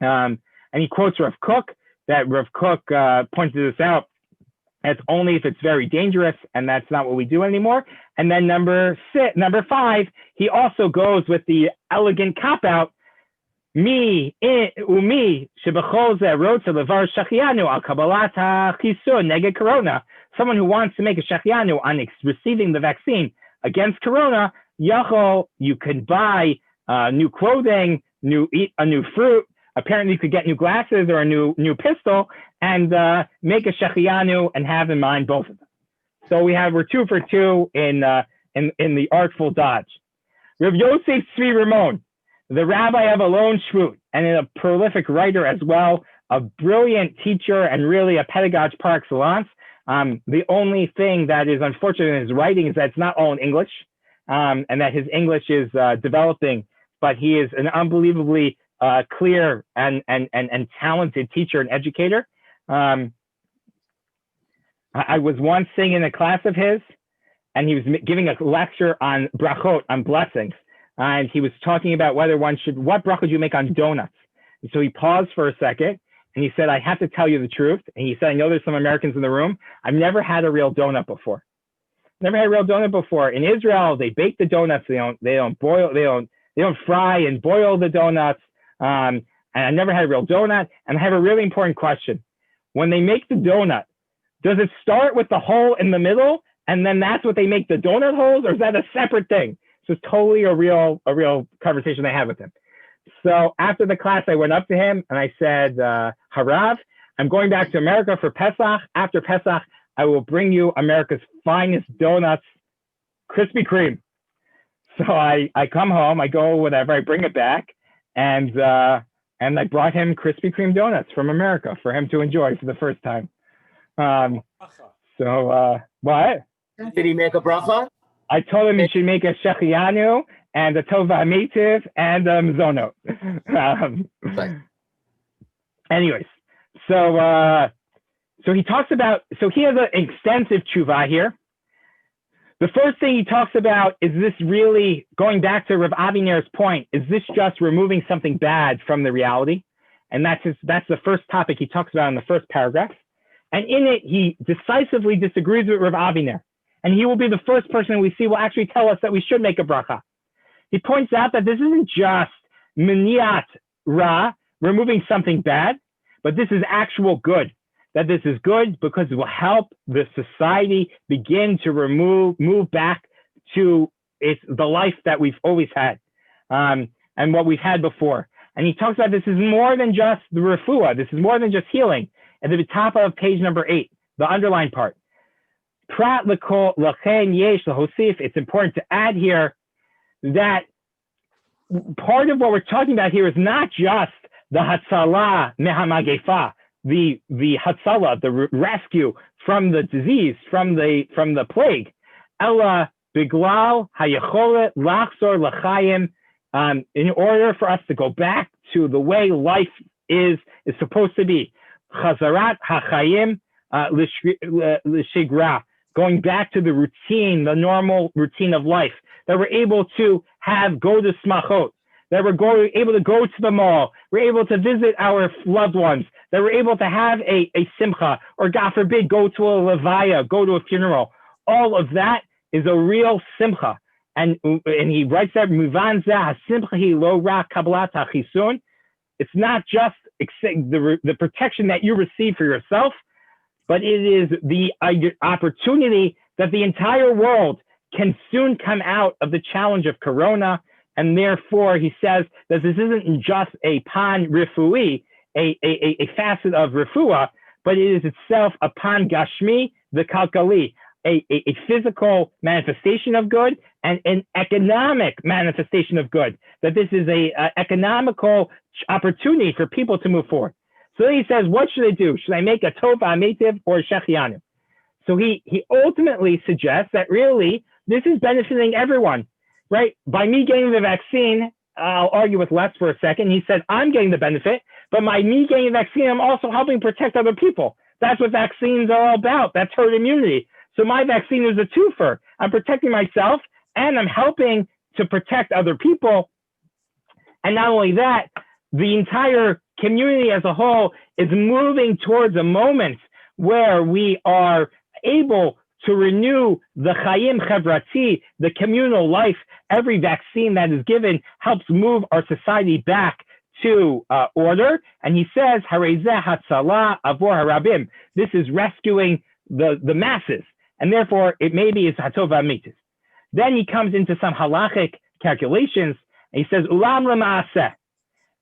And he quotes Rav Kook, that Rav Kook pointed this out. It's only if it's very dangerous, and that's not what we do anymore. And then number 5, he also goes with the elegant cop-out, Mi umi shebechol ze rotze levar shachianu al kabbalat hachisun neged corona. Someone who wants to make a shachianu on receiving the vaccine against corona, yachol, you can buy new clothing, a new fruit. Apparently, you could get new glasses or a new pistol and make a shachianu and have in mind both of them. So we're 2 for 2 in the artful dodge. Rav Yosef Tzvi Ramon, the rabbi of Alon Shvut, and a prolific writer as well, a brilliant teacher and really a pedagogue par excellence. The only thing that is unfortunate in his writing is that it's not all in English, and that his English is developing, but he is an unbelievably clear and talented teacher and educator. I was once sitting in a class of his, and he was giving a lecture on brachot, on blessings. And he was talking about what bracha do you make on donuts? And so he paused for a second, and he said, I have to tell you the truth. And he said, I know there's some Americans in the room. I've never had a real donut before. Never had a real donut before. In Israel, they bake the donuts. They don't fry and boil the donuts. And I never had a real donut. And I have a really important question. When they make the donut, does it start with the hole in the middle, and then that's what they make the donut holes, or is that a separate thing? So it's totally a real conversation I had with him. So after the class, I went up to him and I said, Harav, I'm going back to America for Pesach. After Pesach, I will bring you America's finest donuts, Krispy Kreme. So I come home, I go whatever, I bring it back, and I brought him Krispy Kreme donuts from America for him to enjoy for the first time. What? Did he make a bracha? I told him he should make a shechianu and a tova meitiv and a mzonot. Right. Anyways, so he talks about, so he has an extensive tshuva here. The first thing he talks about is this really, going back to Rav Aviner's point, is this just removing something bad from the reality? And that's the first topic he talks about in the first paragraph. And in it, he decisively disagrees with Rav Aviner. And he will be the first person we see will actually tell us that we should make a bracha. He points out that this isn't just miniat ra, removing something bad, but this is actual good. That this is good because it will help the society begin to move back to the life that we've always had, and what we've had before. And he talks about this is more than just the refuah. This is more than just healing. At the top of page number 8, the underlined part. Prat l'kol l'chen yesh l'hosif. It's important to add here that part of what we're talking about here is not just the hatzalah mehamagefa, the hatzalah, the rescue from the disease, from the plague. Ella biglal hayacholet lachzor l'chayim. In order for us to go back to the way life is supposed to be, chazarat hachayim l'shigra. Going back to the routine, the normal routine of life, that we're able to go to smachot, that we're able to go to the mall, we're able to visit our loved ones, that we're able to have a simcha, or God forbid, go to a levaya, go to a funeral. All of that is a real simcha. And he writes that, Muvan zeh simcha hi lo ra kabbalat hachisun. It's not just the protection that you receive for yourself, but it is the opportunity that the entire world can soon come out of the challenge of corona. And therefore, he says that this isn't just a pan rifui, a facet of refuah, but it is itself a pan gashmi, the kalkali, a physical manifestation of good and an economic manifestation of good, that this is a economical opportunity for people to move forward. So then he says, what should I do? Should I make a tova meitiv or a shechianu? So he ultimately suggests that really this is benefiting everyone, right? By me getting the vaccine, I'll argue with Les for a second. He said, I'm getting the benefit, but by me getting the vaccine, I'm also helping protect other people. That's what vaccines are all about. That's herd immunity. So my vaccine is a twofer. I'm protecting myself and I'm helping to protect other people. And not only that, the entire community as a whole is moving towards a moment where we are able to renew the Chayim Chevrati, the communal life. Every vaccine that is given helps move our society back to order. And he says, Harezeh Hatzalah Avor Harabim. This is rescuing the masses. And therefore, it maybe is Hatov Amitis. Then he comes into some halachic calculations. And he says, Ulam Lemaaseh.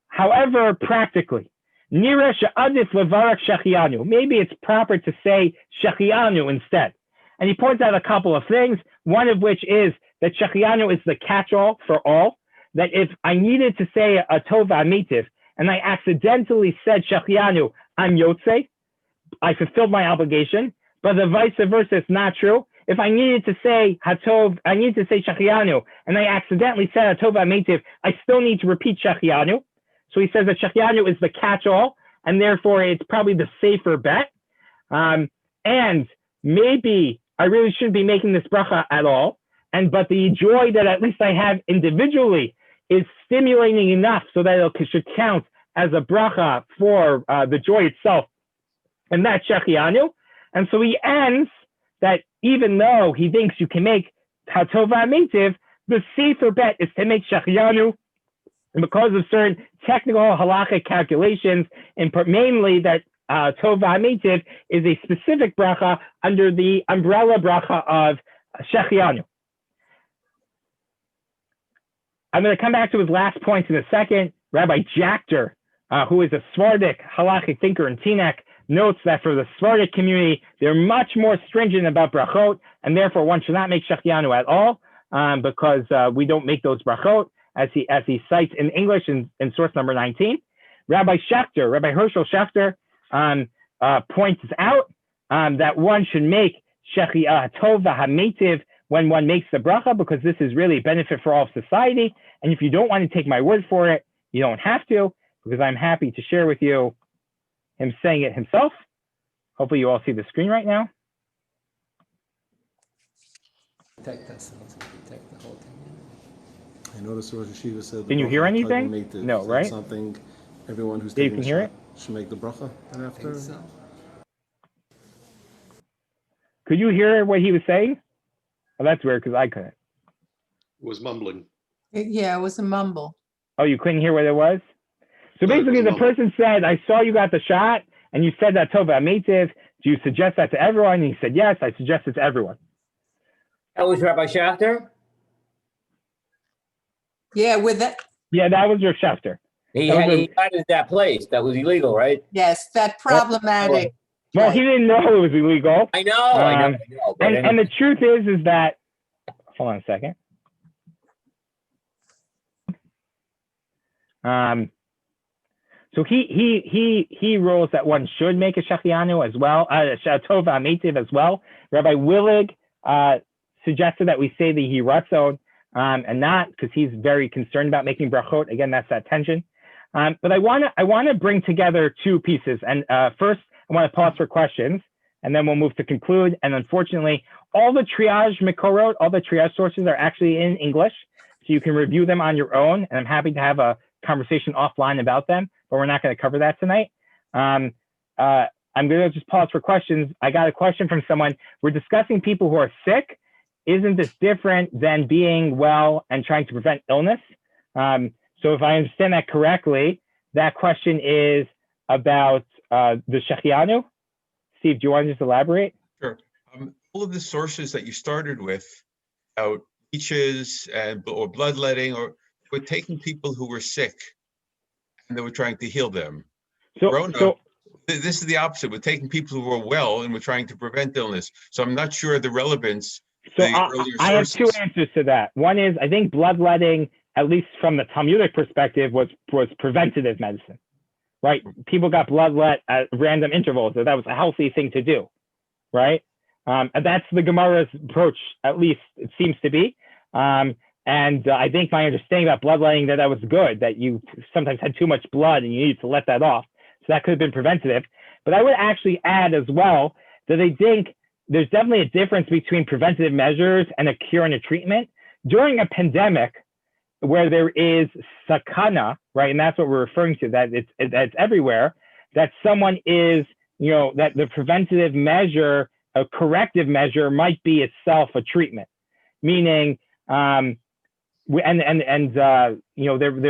However, practically, Nira She'adif Levarak Shechianu. Maybe it's proper to say Shechianu instead. And he points out a couple of things, one of which is that Shechianu is the catch-all for all, that if I needed to say a Tova Amitiv, and I accidentally said Shechianu, I'm Yotze, I fulfilled my obligation, but the vice versa is not true. If I needed to say Hatov, I need to say Shechianu, and I accidentally said a Tova Amitiv, I still need to repeat Shechianu. So he says that Shechianu is the catch-all, and therefore it's probably the safer bet. And maybe I really shouldn't be making this bracha at all. But the joy that at least I have individually is stimulating enough so that it should count as a bracha for the joy itself. And that's Shechianu. And so he ends that even though he thinks you can make Hatova Amitiv, the safer bet is to make Shechianu. And because of certain technical halachic calculations, and mainly that Tova Amitiv is a specific bracha under the umbrella bracha of Shechianu. I'm going to come back to his last points in a second. Rabbi Jachter, who is a Sephardic halachic thinker in Teaneck, notes that for the Sephardic community, they're much more stringent about brachot, and therefore one should not make Shechianu at all, because we don't make those brachot, as he cites in English in source number 19. Rabbi Herschel Schachter, points out that one should make Tova Hamitiv when one makes the bracha, because this is really a benefit for all of society. And if you don't want to take my word for it, you don't have to, because I'm happy to share with you him saying it himself. Hopefully you all see the screen right now. Take this, take the whole thing. I noticed Rosh Hashiva said. Can you hear anything? No, right? Something everyone who's Dave, taking can hear it? should make the bracha and after. So. Could you hear what he was saying? Oh, that's weird because I couldn't. It was mumbling. Yeah, it was a mumble. Oh, you couldn't hear what it was? So No, it basically, was the person said, I saw you got the shot, and you said that Tova Amitiv. Do you suggest that to everyone? And he said, yes, I suggest it to everyone. That was Rabbi Schachter? Yeah, with that, Yeah, that was your Schefter. He That was he got it at that place. That was illegal, right? yes, that problematic. Well, he didn't know it was illegal. I know, I know. But And the truth is that, hold on a second. So he rules that one should make a Shechianu as well, a Tova Amitiv as well. Rabbi Willig suggested that we say the Hiratzon and not, because he's very concerned about making brachot. Again, that's that tension. But I want to bring together two pieces. And first, I want to pause for questions, and then we'll move to conclude. And unfortunately, all the triage Mikorot, all the triage sources are actually in English, so you can review them on your own. And I'm happy to have a conversation offline about them, but we're not going to cover that tonight. I'm going to just pause for questions. I got a question from someone. We're discussing people who are sick. Isn't this different than being well and trying to prevent illness? So if I understand that correctly, that question is about the Shechianu. Steve, do you want to just elaborate? Sure. All of the sources that you started with, about leeches or bloodletting, or we're taking people who were sick and they were trying to heal them. This is the opposite. We're taking people who are well and we're trying to prevent illness. So I'm not sure the relevance. So I have two answers to that. One is, I think bloodletting, at least from the Talmudic perspective, was preventative medicine, right? People got bloodlet at random intervals, so that was a healthy thing to do, right? And that's the Gemara's approach, at least it seems to be. And I think my understanding about bloodletting, that was good, that you sometimes had too much blood and you needed to let that off. So that could have been preventative. But I would actually add as well that I think there's definitely a difference between preventative measures and a cure and a treatment. During a pandemic where there is sakana, right, and that's what we're referring to, that it's everywhere, that someone is, that the preventative measure, a corrective measure might be itself a treatment, meaning, there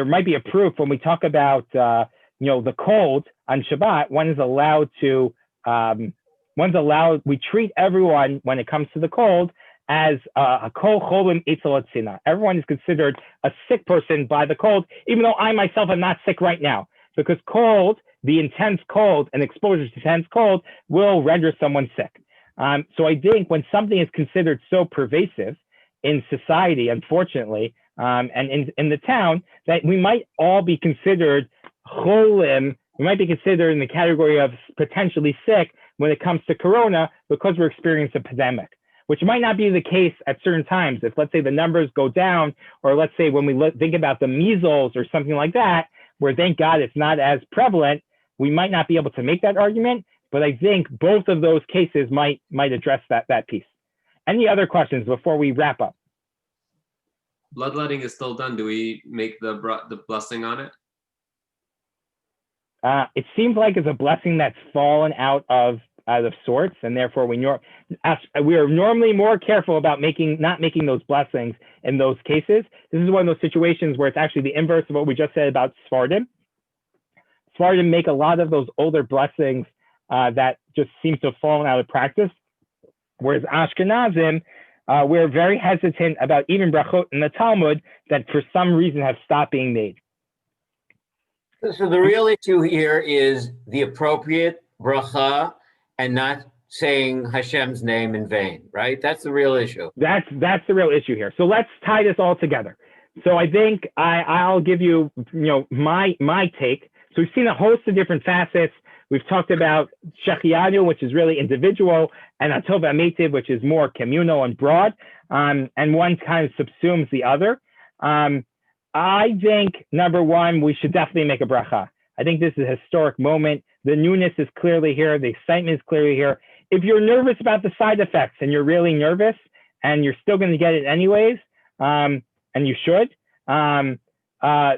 might be a proof when we talk about, the cold on Shabbat, we treat everyone when it comes to the cold as a kol cholim eitzel atzina. Everyone is considered a sick person by the cold, even though I myself am not sick right now, because cold, the intense cold and exposure to intense cold will render someone sick. So I think when something is considered so pervasive in society, unfortunately, and in the town, that we might all be considered cholim, we might be considered in the category of potentially sick when it comes to corona because we're experiencing a pandemic, which might not be the case at certain times. If, let's say, the numbers go down, or let's say when we think about the measles or something like that, where thank God it's not as prevalent, we might not be able to make that argument. But I think both of those cases might address that piece. Any other questions before we wrap up? Bloodletting is still done. Do we make the blessing on it? It seems like it's a blessing that's fallen out of sorts, and therefore we are normally more careful about not making those blessings in those cases. This is one of those situations where it's actually the inverse of what we just said about Sephardim. Sephardim make a lot of those older blessings that just seem to have fallen out of practice, whereas Ashkenazim, we're very hesitant about even brachot in the Talmud that for some reason have stopped being made. So the real issue here is the appropriate bracha and not saying Hashem's name in vain, right? That's the real issue. That's the real issue here. So let's tie this all together. So I think I'll give you, my take. So we've seen a host of different facets. We've talked about Shechianu, which is really individual, and Atov Ametiv, which is more communal and broad, and one kind of subsumes the other. I think, number one, we should definitely make a bracha. I think this is a historic moment. The newness is clearly here. The excitement is clearly here. If you're nervous about the side effects and you're really nervous and you're still going to get it anyways, and you should, then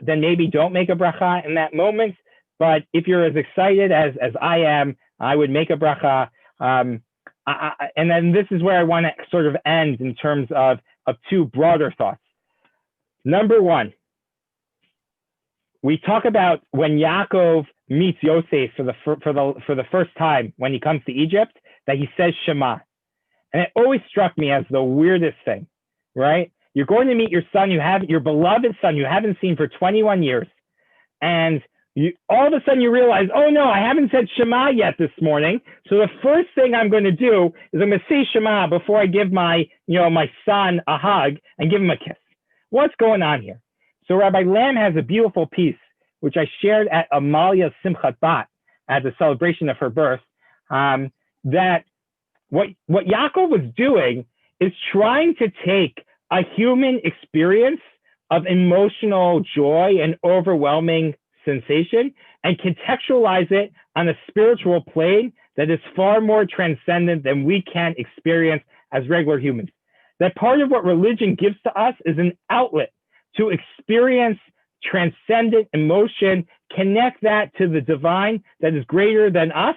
maybe don't make a bracha in that moment. But if you're as excited as I am, I would make a bracha. And then this is where I want to sort of end in terms of two broader thoughts. Number one, we talk about when Yaakov meets Yosef for the first time when he comes to Egypt, that he says Shema. And it always struck me as the weirdest thing, right? You're going to meet your son, your beloved son you haven't seen for 21 years. And all of a sudden you realize, oh no, I haven't said Shema yet this morning. So the first thing I'm going to do is I'm going to say Shema before I give my son a hug and give him a kiss. What's going on here? So Rabbi Lamb has a beautiful piece, which I shared at Amalia's Simchat Bat, at the celebration of her birth, that what Yaakov was doing is trying to take a human experience of emotional joy and overwhelming sensation and contextualize it on a spiritual plane that is far more transcendent than we can experience as regular humans. That part of what religion gives to us is an outlet to experience transcendent emotion, connect that to the divine that is greater than us,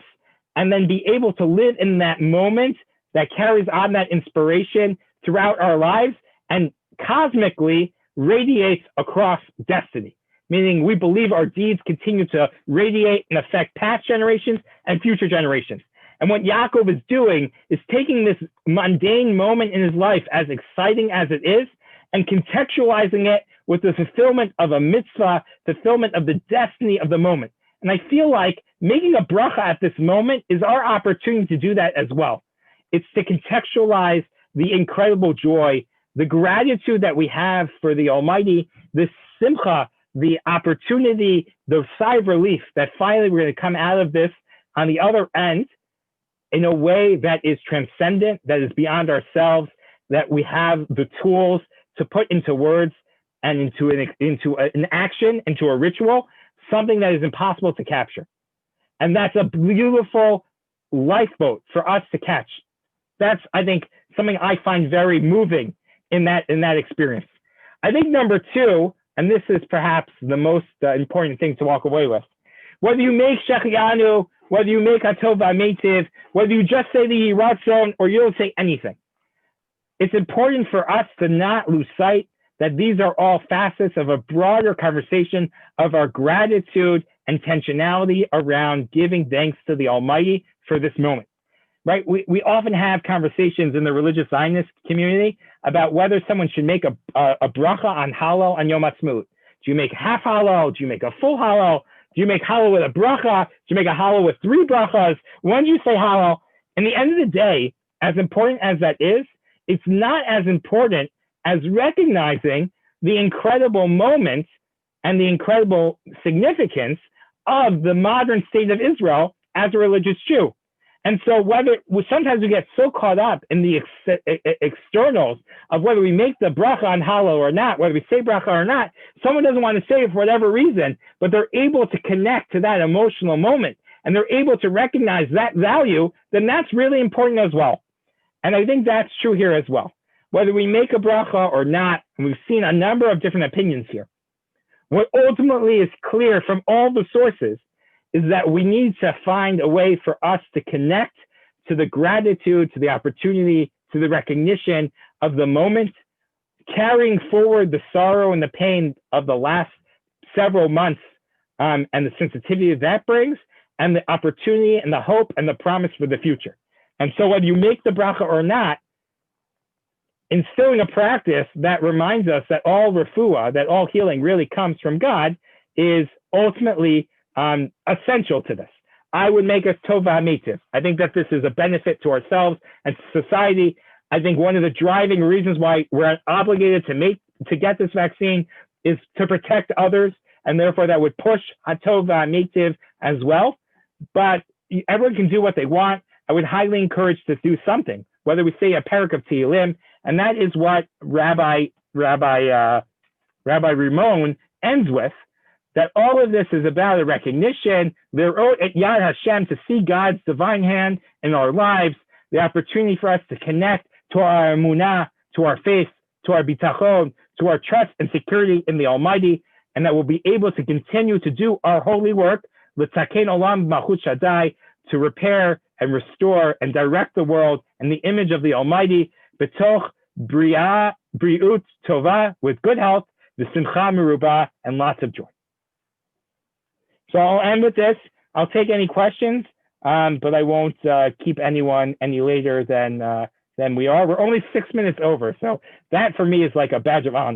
and then be able to live in that moment that carries on that inspiration throughout our lives and cosmically radiates across destiny. Meaning we believe our deeds continue to radiate and affect past generations and future generations. And what Yaakov is doing is taking this mundane moment in his life, as exciting as it is, and contextualizing it with the fulfillment of a mitzvah, fulfillment of the destiny of the moment. And I feel like making a bracha at this moment is our opportunity to do that as well. It's to contextualize the incredible joy, the gratitude that we have for the Almighty, the simcha, the opportunity, the sigh of relief that finally we're going to come out of this on the other end in a way that is transcendent, that is beyond ourselves, that we have the tools to put into words and into an action, into a ritual, something that is impossible to capture. And that's a beautiful lifeboat for us to catch. That's, I think, something I find very moving in that experience. I think number two, and this is perhaps the most important thing to walk away with, whether you make Shechianu, whether you make Hatov V'Meitiv, whether you just say the Yiratzon or you don't say anything, it's important for us to not lose sight that these are all facets of a broader conversation of our gratitude and intentionality around giving thanks to the Almighty for this moment, right? We often have conversations in the religious Zionist community about whether someone should make a bracha on Hallel and Yom Ha'atzmaut. Do you make half Hallel? Do you make a full Hallel? Do you make Hallel with a bracha? Do you make a Hallel with 3 brachas? When do you say Hallel? In the end of the day, as important as that is, it's not as important as recognizing the incredible moment and the incredible significance of the modern state of Israel as a religious Jew. And so sometimes we get so caught up in the externals of whether we make the bracha on Hallel or not, whether we say bracha or not, someone doesn't want to say it for whatever reason, but they're able to connect to that emotional moment and they're able to recognize that value, then that's really important as well. And I think that's true here as well. Whether we make a bracha or not, and we've seen a number of different opinions here, what ultimately is clear from all the sources is that we need to find a way for us to connect to the gratitude, to the opportunity, to the recognition of the moment, carrying forward the sorrow and the pain of the last several months and the sensitivity that brings, and the opportunity and the hope and the promise for the future. And so whether you make the bracha or not, instilling a practice that reminds us that all refuah, that all healing really comes from God, is ultimately essential to this. I would make us Tov V'Meitiv. I think that this is a benefit to ourselves and to society. I think one of the driving reasons why we're obligated to get this vaccine is to protect others, and therefore that would push Hatov V'Meitiv as well. But everyone can do what they want. I would highly encourage to do something, whether we say a parak of Tehillim, and that is what Rabbi Rimon ends with, that all of this is about a recognition, at Yad Hashem, to see God's divine hand in our lives, the opportunity for us to connect to our emunah, to our faith, to our bitachon, to our trust and security in the Almighty, and that we'll be able to continue to do our holy work, l'taken olam b'malchut Shaddai, to repair and restore and direct the world in the image of the Almighty, b'toch briut tova, with good health, v'simcha merubah, and lots of joy. So I'll end with this. I'll take any questions, but I won't keep anyone any later than we are. We're only 6 minutes over, so that for me is like a badge of honor.